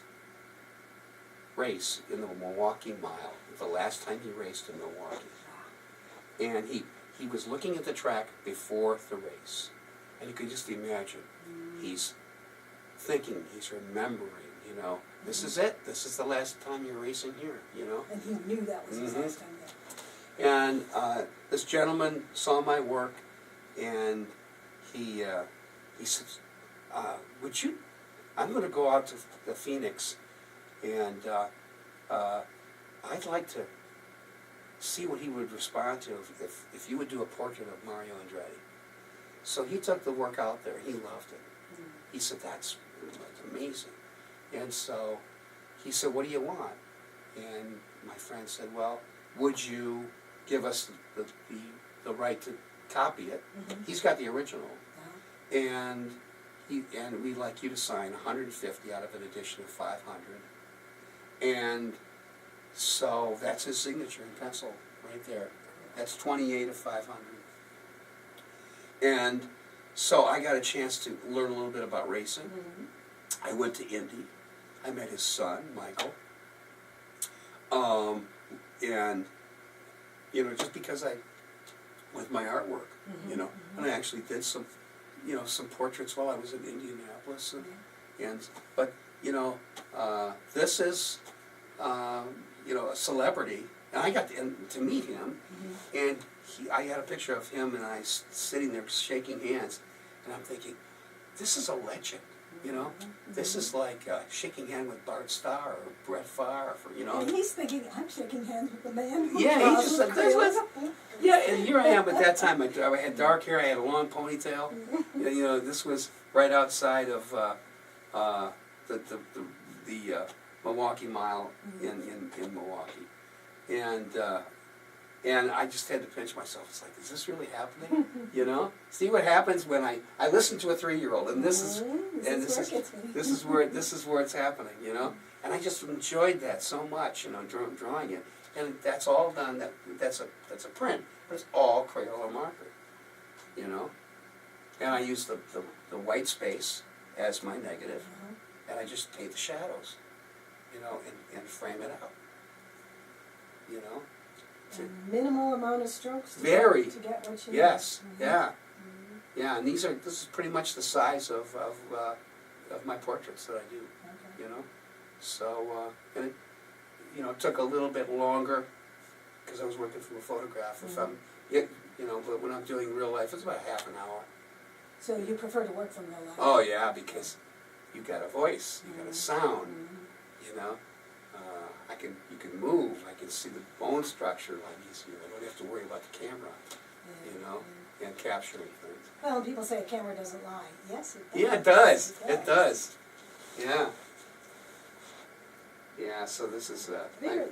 race in the Milwaukee Mile, the last time he raced in Milwaukee. And he was looking at the track before the race. And you could just imagine, he's thinking, he's remembering, you know, this is it, this is the last time you're racing here, you know. And he knew that was his last time there. And this gentleman saw my work, and he says, would you, I'm going to go out to the Phoenix, and I'd like to see what he would respond to if you would do a portrait of Mario Andretti. So he took the work out there, he loved it. He said, that's amazing. And so he said, what do you want? And my friend said, well, would you give us the right to copy it? He's got the original. And we'd like you to sign 150 out of an edition of 500. And so that's his signature in pencil right there. That's 28 of 500. And so I got a chance to learn a little bit about racing. I went to Indy. I met his son, Michael. And, you know, just because with my artwork, you know, and I actually did some, you know, some portraits while I was in Indianapolis. But, you know, this is, you know, a celebrity. And I got to meet him, and I had a picture of him and I sitting there shaking hands, and I'm thinking, this is a legend, you know? This is like shaking hands with Bart Starr or Brett Favre, you know? And he's thinking, I'm shaking hands with the man who Yeah, he just said, this was, yeah, and here I am at that time. I had dark hair, I had a long ponytail. You know, this was right outside of the Milwaukee Mile in Milwaukee. And I just had to pinch myself. It's like, is this really happening? You know? See what happens when I listen to a 3-year-old, and this is where it's happening, you know? And I just enjoyed that so much, you know, drawing it. And that's all done. That's a print, but it's all Crayola marker, you know. And I use the white space as my negative, and I just paint the shadows, you know, and frame it out, you know. A minimal amount of strokes to Very. to get what you Yes. need. Yeah. Yeah. And this is pretty much the size of my portraits that I do, you know. So and it, you know, it took a little bit longer because I was working from a photograph. You know, but when I'm doing real life, it's about half an hour. So you prefer to work from real life? Oh yeah, because you got a voice, you got a sound, you know. You can move. I can see the bone structure a lot easier. I don't have to worry about the camera, you know, and capturing things. Well, people say a camera doesn't lie. Yes, it does. Yeah, it does. It does. Yeah. Yeah. So this is yeah.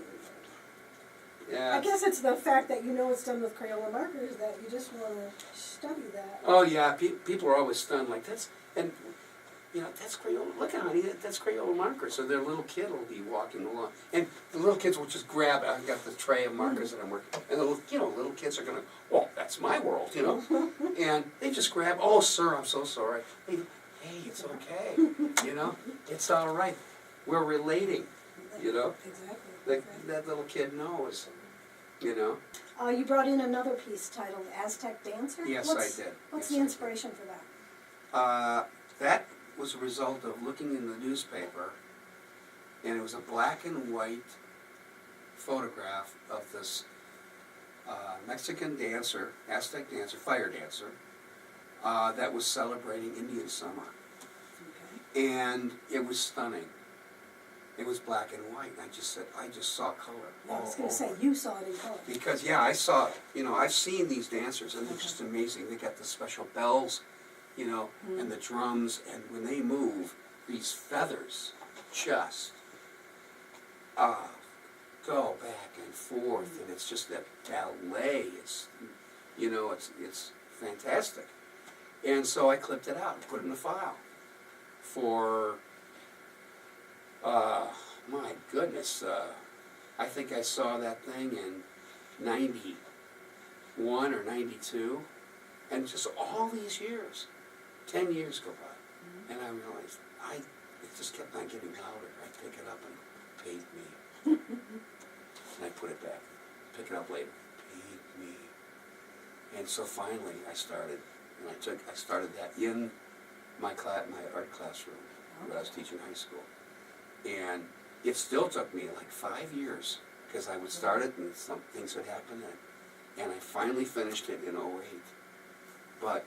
I guess it's the fact that you know it's done with Crayola markers that you just want to study that. Oh yeah, people are always stunned like that's, and you know, that's Crayola. Look at honey, that's Crayola marker. So their little kid will be walking along, and the little kids will just grab it. I've got the tray of markers that I'm working, and the little kids are gonna, oh, that's my world, you know, and they just grab. Oh, sir, I'm so sorry. Hey, it's okay, you know, it's all right. We're relating, you know. Exactly. That little kid knows, you know. You brought in another piece titled Aztec Dancer? Yes, I did. What's Yes, the inspiration for that? That was a result of looking in the newspaper, and it was a black and white photograph of this Mexican dancer, Aztec dancer, fire dancer, that was celebrating Indian summer. Okay. And it was stunning. It was black and white, and I just saw color. I was going to say, you saw it in color. Because, yeah, I saw, you know, I've seen these dancers, and they're just amazing. They got the special bells, you know, and the drums, and when they move, these feathers just go back and forth, and it's just that ballet. It's, you know, it's fantastic. And so I clipped it out and put it in the file for, my goodness, I think I saw that thing in 91 or 92, and just all these years, 10 years go by, and I realized it just kept on getting louder. I'd pick it up and paint me. And I put it back, pick it up later, paint me. And so finally I started, and I started that in my art classroom when I was teaching high school. And it still took me like 5 years, because I would start it and some things would happen, and I finally finished it in '08. But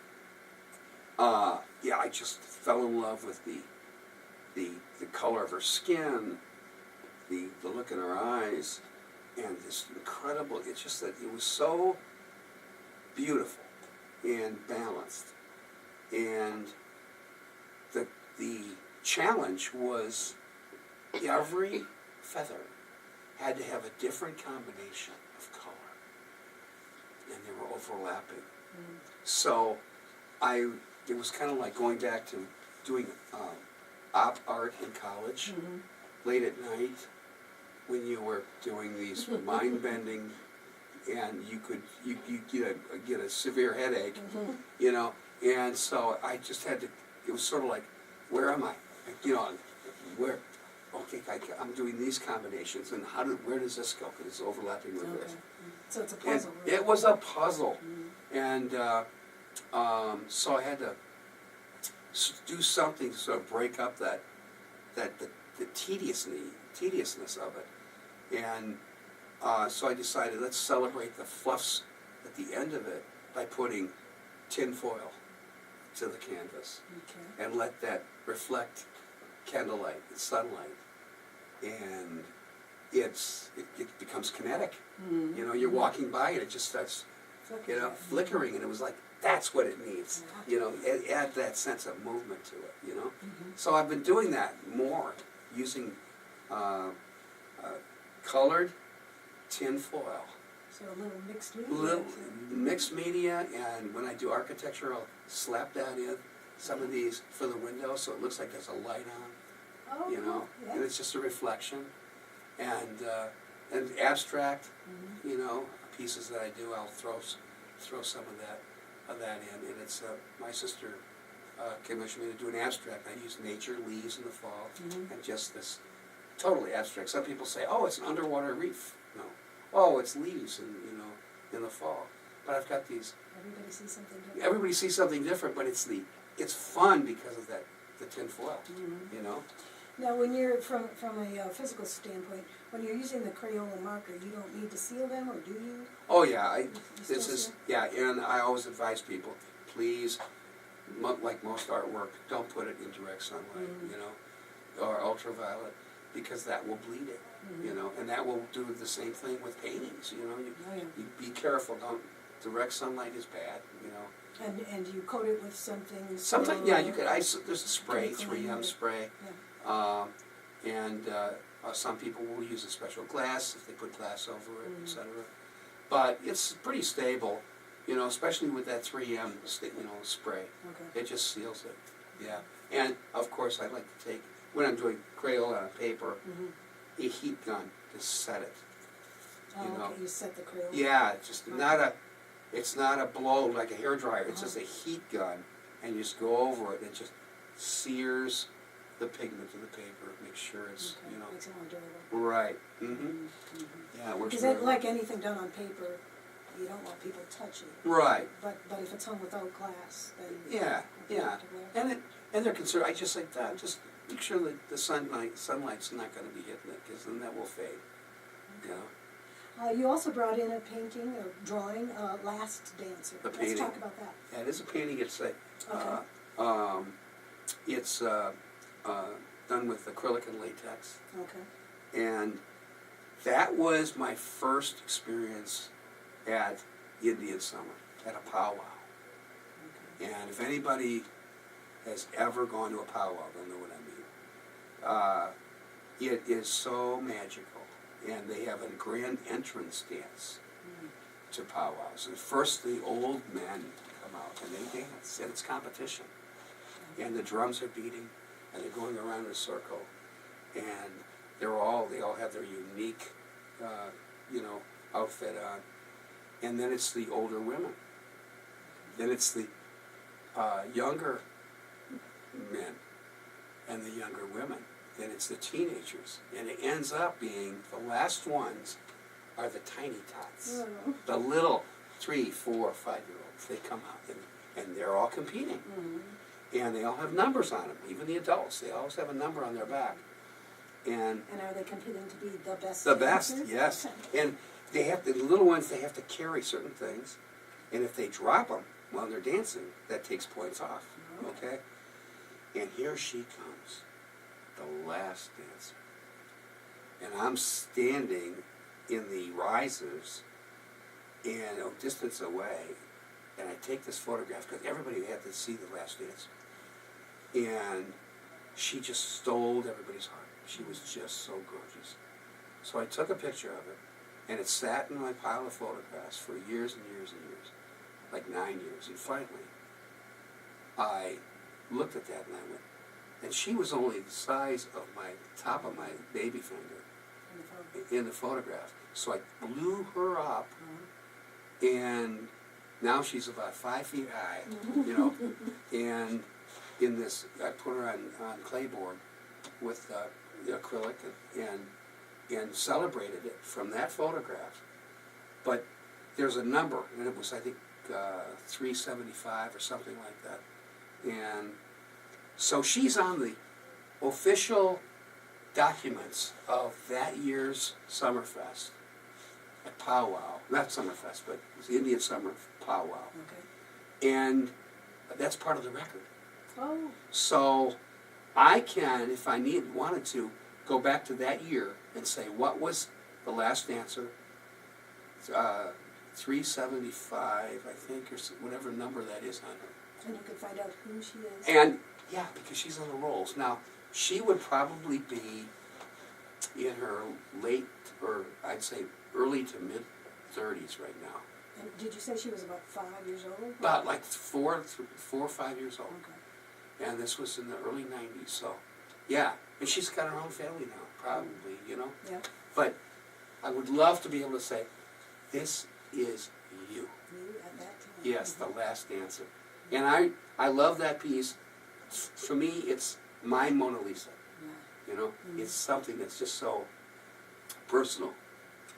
yeah, I just fell in love with the color of her skin, the look in her eyes, and this incredible, it's just that it was so beautiful and balanced. And the challenge was every feather had to have a different combination of color, and they were overlapping. Mm. So it was kind of like going back to doing op art in college, late at night, when you were doing these mind-bending, and you get a severe headache, you know, and so I just had to, it was sort of like, where am I? You know, where, okay, I'm doing these combinations, and where does this go? Because it's overlapping with this. So it's a puzzle. And it was a puzzle, and so I had to do something to sort of break up the tediousness of it. And so I decided, let's celebrate the fluffs at the end of it by putting tin foil to the canvas, and let that reflect candlelight and sunlight, and it becomes kinetic. You know, you're walking by and it just starts, you know, flickering, and it was like, that's what it needs. You know, add that sense of movement to it. You know, so I've been doing that more, using colored tin foil. So a little mixed media. Little mixed media, and when I do architecture, I'll slap that in, some of these for the window, so it looks like there's a light on. Oh, you know, yeah. and it's just a reflection. And abstract, you know, pieces that I do, I'll throw some of that in. And it's my sister commissioned me to do an abstract. I use nature, leaves in the fall, and just this totally abstract. Some people say, oh, it's an underwater reef. No. Oh, it's leaves in the fall. But I've got these. Everybody sees something different. Everybody sees something different, but it's fun because of the tin foil, you know. Now, when you're from a physical standpoint, when you're using the Crayola marker, you don't need to seal them, or do you? Oh yeah, and I always advise people, please, like most artwork, don't put it in direct sunlight, you know, or ultraviolet, because that will bleed it, you know, and that will do the same thing with paintings, you know. You be careful, direct sunlight is bad, you know. And you coat it with something. Sometimes, yeah, you could. There's a spray, 3M spray, and some people will use a special glass if they put glass over it, etc. But it's pretty stable, you know, especially with that 3M, spray. Okay. It just seals it. Yeah, and of course I like to take, when I'm doing Crayola on paper, a heat gun to set it. You know? Okay, you set the Crayola. Yeah, it's just it's not a blow like a hairdryer. It's just a heat gun, and you just go over it, and it just sears the pigment to the paper. Make sure it's makes it more durable. Right. Yeah, it works. Because like anything done on paper, you don't want people touching it. Right. But if it's hung without glass, then and they're concerned. I just like that. Just make sure that the sunlight's not going to be hitting it, because then that will fade. Okay. You know. You also brought in a painting or drawing, Last Dancer. A painting. Let's talk about that. Yeah, it is a painting. It's done with acrylic and latex. Okay. And that was my first experience at Indian Summer, at a powwow. Okay. And if anybody has ever gone to a powwow, they'll know what I mean. It is so magical. And they have a grand entrance dance to powwows. And first the old men come out and they dance, and it's competition. And the drums are beating, and they're going around in a circle. And they all have their unique, outfit on. And then it's the older women. Then it's the younger men and the younger women. then it's the teenagers. And it ends up being the last ones are the tiny tots. Oh. The little 3, 4, 5-year-olds. They come out and they're all competing. And they all have numbers on them. Even the adults, they always have a number on their back. And are they competing to be the best? the best, dancer? yes. And they have the little ones. They have to carry certain things, and if they drop them while they're dancing, that takes points off. Okay. And here she comes, the last dancer, and I'm standing in the risers, and a distance away, and I take this photograph because everybody had to see the last dance, and she just stole everybody's heart. She was just so gorgeous. So I took a picture of it, and it sat in my pile of photographs for years and years and years, like 9 years. And finally, I looked at that and I went, and she was only the size of my top of my baby finger in the photograph. So I blew her up, and now she's about 5 feet high, you know, and in this, I put her on clayboard with acrylic and celebrated it from that photograph. But there's a number, and it was, I think, 375 or something like that. And so she's on the official documents of that year's Summerfest at Powwow. Not Summerfest, but it was Indian Summer Powwow. Okay. And that's part of the record. Oh. So I can, if I wanted to, go back to that year and say, what was the last dancer? 375, I think, or whatever number that is on her. And you could find out who she is. And, yeah, because she's on the rolls. Now, she would probably be in her late, or I'd say early to mid-30s right now. And did you say she was about 5 years old? About like 4 or 5 years old. Okay. And this was in the early 90s, so, yeah. And she's got her own family now, probably, you know? Yeah. But I would love to be able to say, this is you. You at that time. Yes, the last dancer. And I love that piece. For me, it's my Mona Lisa. Yeah. You know? It's something that's just so personal,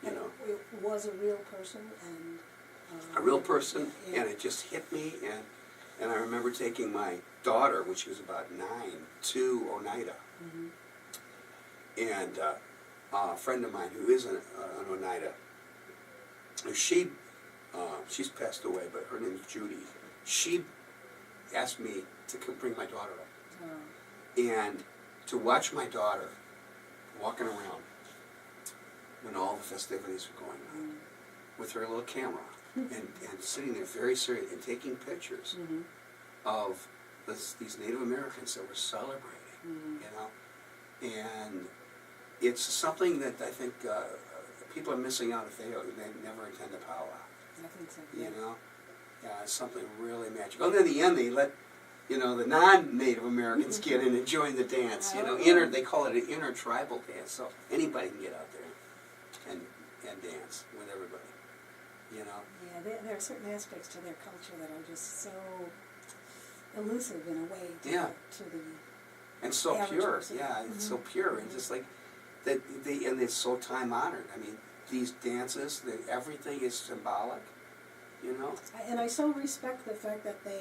you know? It was a real person and... A real person, and it just hit me, and I remember taking my daughter, when she was about 9, to Oneida. And a friend of mine who is an Oneida, she's passed away, but her name is Judy. She asked me to come bring my daughter up. And to watch my daughter walking around when all the festivities were going on, with her little camera, and sitting there very serious and taking pictures of these Native Americans that were celebrating, you know. And it's something that I think people are missing out if they never attend a powwow. I think so. You know? Yeah, it's something really magical. And then in the end, they let, you know, the non-Native Americans get in and join the dance. You know, they call it an inter-tribal dance, so anybody can get out there and dance with everybody. You know? Yeah, there are certain aspects to their culture that are just so elusive in a way to the and so average pure. person. Yeah, it's so pure, and just like that. And it's so time honored. I mean, these dances, everything is symbolic. You know. And I so respect the fact that they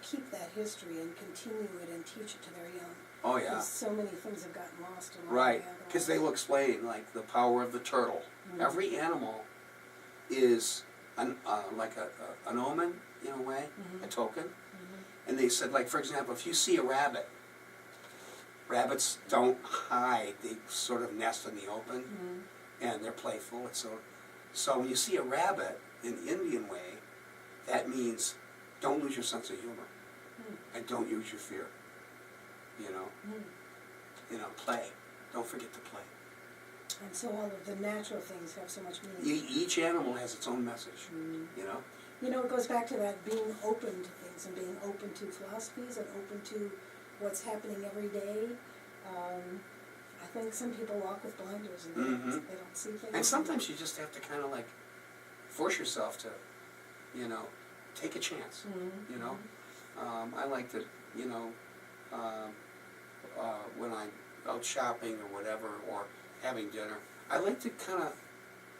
keep that history and continue it and teach it to their young. Oh yeah. Because so many things have gotten lost along Right, the way. because they will explain like the power of the turtle. Every animal is like an omen in a way, a token. And they said, like, for example, if you see a rabbit, rabbits don't hide, they sort of nest in the open, and they're playful. And so when you see a rabbit in the Indian way, that means don't lose your sense of humor, and don't use your fear. You know, play. Don't forget to play. And so all of the natural things have so much meaning. Each animal has its own message, you know? You know, it goes back to that being open to things and being open to philosophies and open to what's happening every day. I think some people walk with blinders and they don't see things. And sometimes you just have to kind of like force yourself to, you know, take a chance, you know? I like to, you know, when I out shopping or whatever, or having dinner, I like to kind of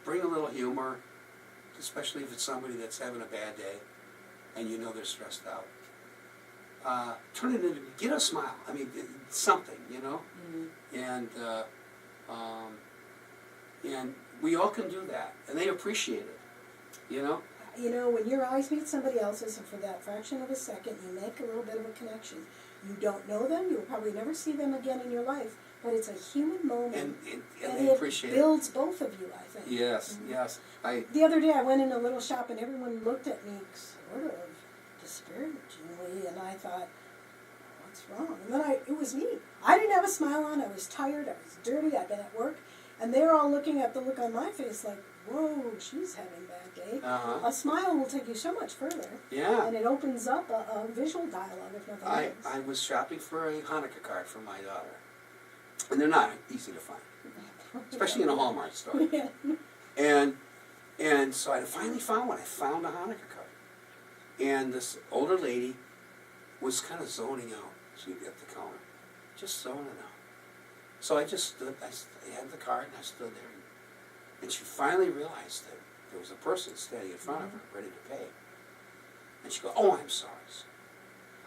bring a little humor, especially if it's somebody that's having a bad day and you know they're stressed out. Turn it into, get a smile. I mean, something, you know? And we all can do that, and they appreciate it, you know? You know, when your eyes meet somebody else's, and for that fraction of a second, you make a little bit of a connection. You don't know them, you'll probably never see them again in your life, but it's a human moment. And they appreciate it. It builds both of you, I think. Yes, yes. The other day I went in a little shop and everyone looked at me sort of disparagingly, and I thought, what's wrong? And then it was me. I didn't have a smile on, I was tired, I was dirty, I'd been at work, and they're all looking at the look on my face like, whoa, she's having a bad day. Uh-huh. A smile will take you so much further. Yeah. And it opens up a visual dialogue, if nothing else. I was shopping for a Hanukkah card for my daughter. And they're not easy to find, especially in a Hallmark store. Yeah. And so I finally found one. I found a Hanukkah card. And this older lady was kind of zoning out. She at the counter, just zoning out. So I just stood, I had the card and I stood there. And she finally realized that there was a person standing in front of her, ready to pay. And she goes, "Oh, I'm sorry, sir.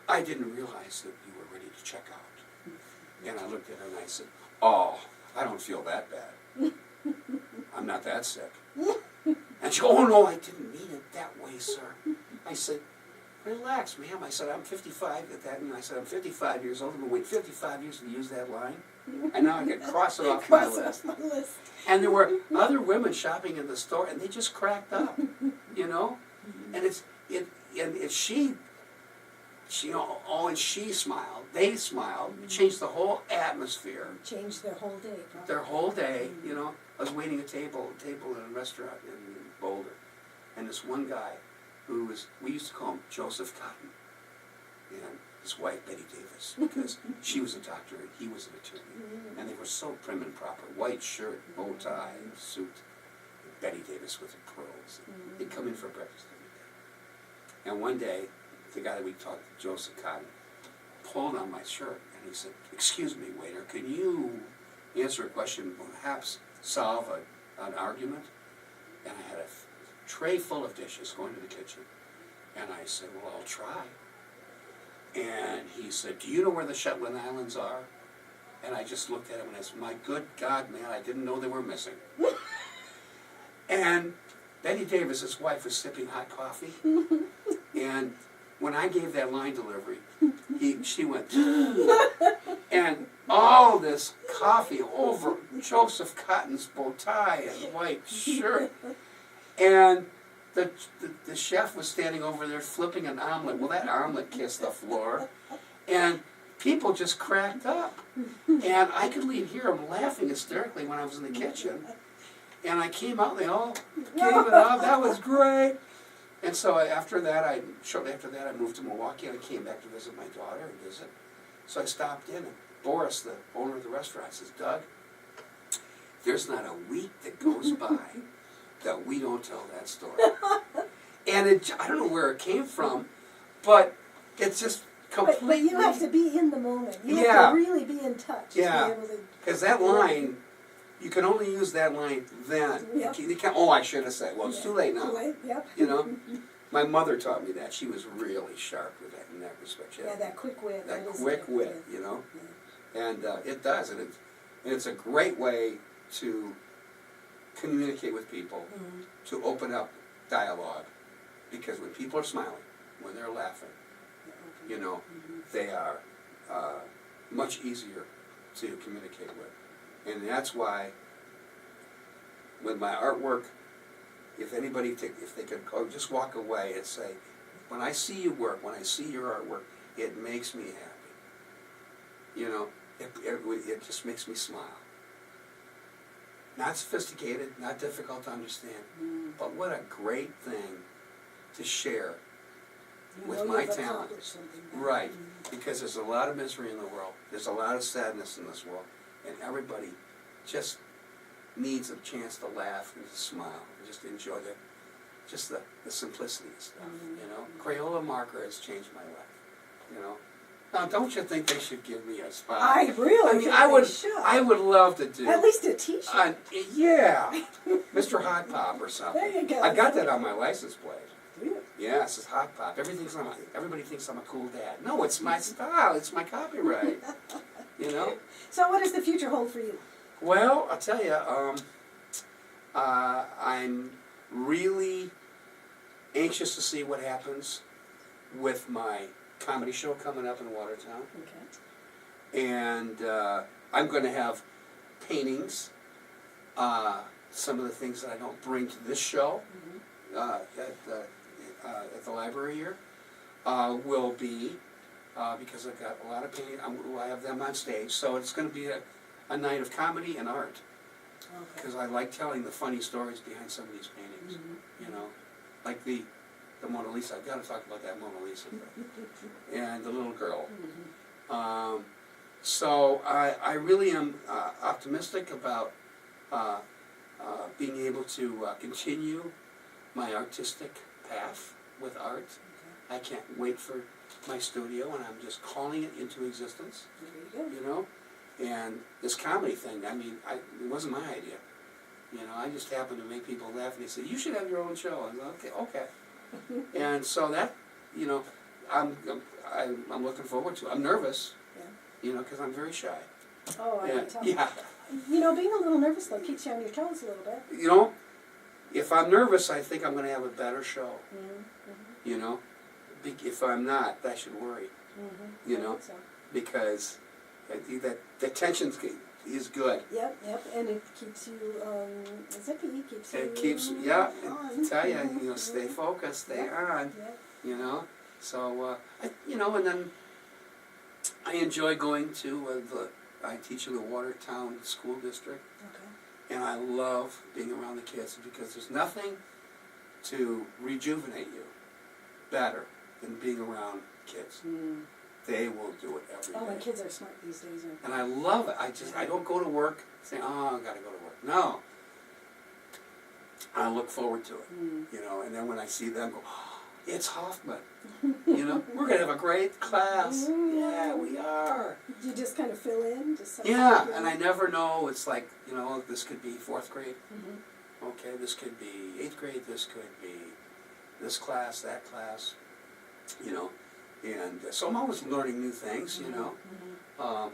I didn't realize that you were ready to check out." And I looked at her and I said, "Oh, I don't feel that bad. I'm not that sick." And she goes, "Oh, no, I didn't mean it that way, sir." I said, "Relax, ma'am." I said, "I'm 55 at that," and I said, "I'm 55 years old. I've been waiting 55 years to use that line. And now I can cross it off my list." And there were other women shopping in the store, and they just cracked up, you know. And she smiled. They smiled. Changed the whole atmosphere. Changed their whole day. Probably. Their whole day, you know. I was waiting a table in a restaurant in Boulder, and this one guy, we used to call him Joseph Cotton, and his wife Betty Davis, because she was a doctor and he was an attorney, and they were so prim and proper, white shirt, bow tie, and suit. And Betty Davis with her pearls. They'd come in for breakfast every day. And one day, the guy that we talked to, Joseph Cotton, pulled on my shirt and he said, "Excuse me, waiter, can you answer a question, perhaps solve an argument?" And I had a tray full of dishes going to the kitchen. And I said, "Well, I'll try." And he said, "Do you know where the Shetland Islands are?" And I just looked at him and I said, "My good God, man, I didn't know they were missing." And Betty Davis, his wife, was sipping hot coffee. And when I gave that line delivery, she went, and all this coffee over Joseph Cotton's bow tie and white shirt. And the chef was standing over there flipping an omelet. Well, that omelet kissed the floor. And people just cracked up. And I could hear them laughing hysterically when I was in the kitchen. And I came out and they all gave it up. That was great. And so shortly after that, I moved to Milwaukee and I came back to visit my daughter and visit. So I stopped in and Boris, the owner of the restaurant, says, "Doug, there's not a week that goes by that we don't tell that story." And I don't know where it came from, but it's just completely... But you have to be in the moment. You have to really be in touch. Yeah, because that line, you can only use that line then. Yep. You can't, "Oh, I should have said," well, it's too late now. Too late, yep. You know? My mother taught me that. She was really sharp with that in that respect. Yeah, that quick wit. That quick wit, you know? Yeah. And it does, and it's a great way to communicate with people, to open up dialogue, because when people are smiling, when they're laughing, you know, they are much easier to communicate with. And that's why with my artwork, if they could just walk away and say, "When I see you work, when I see your artwork, it makes me happy." You know, it just makes me smile. Not sophisticated, not difficult to understand, but what a great thing to share with my talent. Right, because there's a lot of misery in the world. There's a lot of sadness in this world, and everybody just needs a chance to laugh and to smile and just enjoy the simplicity of stuff. You know, Crayola marker has changed my life. You know, Now, don't you think they should give me a spot? I really think they should. I would love to do. At least a T-shirt. Yeah, Mr. Hot Pop or something. There you go. I got that on my license plate. Really? Yeah, it says Hot Pop. Everybody thinks I'm a cool dad. No, it's my style. It's my copyright. You know? So what does the future hold for you? Well, I'll tell you, I'm really anxious to see what happens with my comedy show coming up in Watertown. Okay. And I'm going to have paintings, some of the things that I don't bring to this show at the library here will be, because I've got a lot of painting, I have them on stage, so it's going to be a night of comedy and art, because I like telling the funny stories behind some of these paintings, you know, like the Mona Lisa. I've got to talk about that Mona Lisa and the little girl. So I really am optimistic about being able to continue my artistic path with art. Okay. I can't wait for my studio, and I'm just calling it into existence. There you go. You know, and this comedy thing, I mean, it wasn't my idea. You know, I just happened to make people laugh, and they said, "You should have your own show." I go, okay. And so that, you know, I'm looking forward to it. I'm nervous, you know, because I'm very shy. Oh, I can tell. Yeah. You know, being a little nervous though keeps you on your toes a little bit. You know, if I'm nervous, I think I'm going to have a better show. You know, if I'm not, I should worry. You know, So. because the tension is good. Yep, and it keeps you zippy, keeps you It keeps, yeah, on. I tell you, you know, stay focused, stay on, you know. So, you know, and then I enjoy going to I teach in the Watertown School District, and I love being around the kids because there's nothing to rejuvenate you better than being around kids. They will do it every day. Oh, and kids are smart these days, aren't they? And I love it. I don't go to work saying, oh, I've got to go to work. No. I look forward to it, you know, and then when I see them go, oh, it's Hoffman, you know, we're going to have a great class. Yeah, we are. You just kind of fill in? Yeah, and I never know. It's like, you know, this could be 4th grade. Okay, this could be 8th grade. This could be this class, that class, you know. And so I'm always learning new things, you know.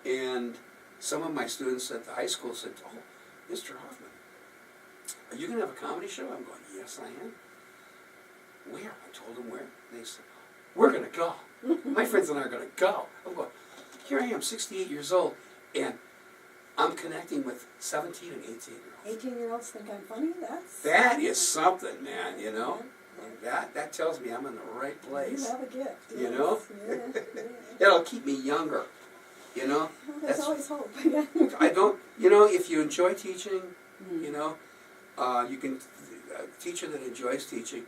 And some of my students at the high school said, oh, Mr. Hoffman, are you going to have a comedy show? I'm going, yes, I am. Where? I told them where. They said, we're going to go. My friends and I are going to go. I'm going, here I am, 68 years old, and I'm connecting with 17 and 18-year-olds. 18-year-olds think I'm funny? That is something, man, you know. That tells me I'm in the right place. You have a gift. You know? Yeah. It'll keep me younger, you know. Well, there's always hope. I don't, you know, if you enjoy teaching, you know, you can, a teacher that enjoys teaching,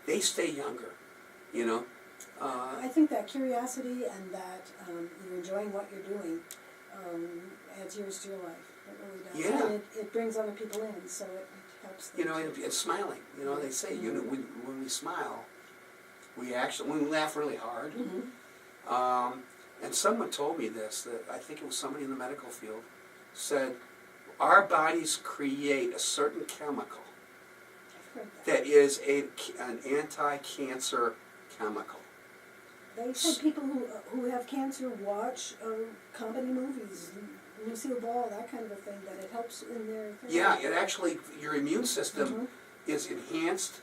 they stay younger, you know. I think that curiosity and that you're enjoying what you're doing adds years to your life. It really does. Yeah. And it brings other people in, so it helps them. You know, and smiling. You know, they say, you know, when we smile, we laugh really hard. And someone told me this, that I think it was somebody in the medical field, said, our bodies create a certain chemical that is an anti-cancer chemical. They said people who have cancer watch comedy movies, Lucille Ball, that kind of a thing, that it helps in their therapy. Yeah, it actually, your immune system is enhanced,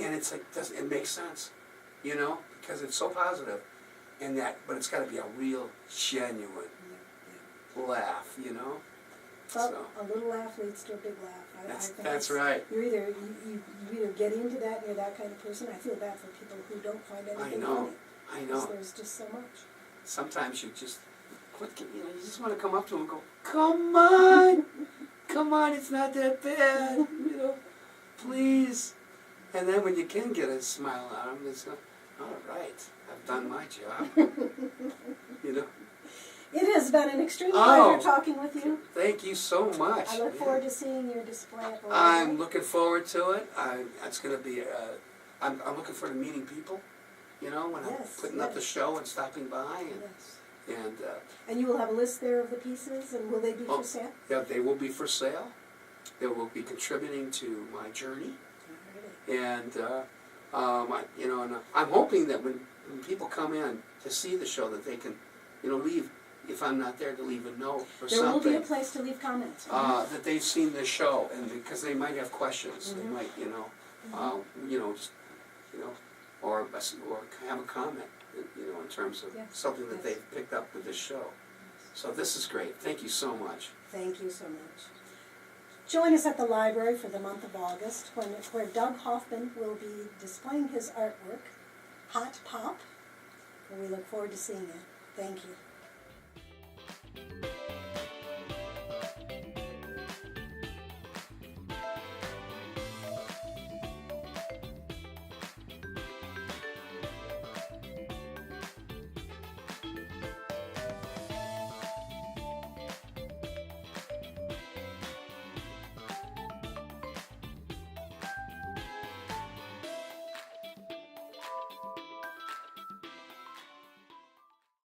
and it's like, it makes sense, you know, because it's so positive, and but it's got to be a real, genuine laugh, you know. Well, so. A little laugh leads to a big laugh. I think that's right. You're either you either get into that, and you're that kind of person. I feel bad for people who don't find anything funny. I know. There's just so much. Sometimes you just you just want to come up to them and go, come on, come on, it's not that bad, you know, please. And then when you can get a smile out of them, it's like, all right, I've done my job, you know. It has been an extreme pleasure talking with you. Thank you so much. I look forward to seeing your display at the I'm looking forward to it. It's going to be, I'm looking forward to meeting people, you know, when I'm Yes, putting up the yes. show and stopping by, Yes. and And you will have a list there of the pieces, and will they be Oh. for sale? yeah, they will be for sale. They will be contributing to my journey, Alrighty. and you know, and I'm hoping that when people come in to see the show, that they can, you know, leave, if I'm not there, to leave a note or There will be a something. place to leave comments. That they've seen this show, and because they might have questions, they Mhm. might, you know, just, you know, or have a comment, you know, in terms of Yeah. something that Yes. they've picked up with this show. So this is great. Thank you so much. Thank you so much. Join us at the library for the month of August, where Doug Hoffman will be displaying his artwork, Hot Pop, and we look forward to seeing it. Thank you.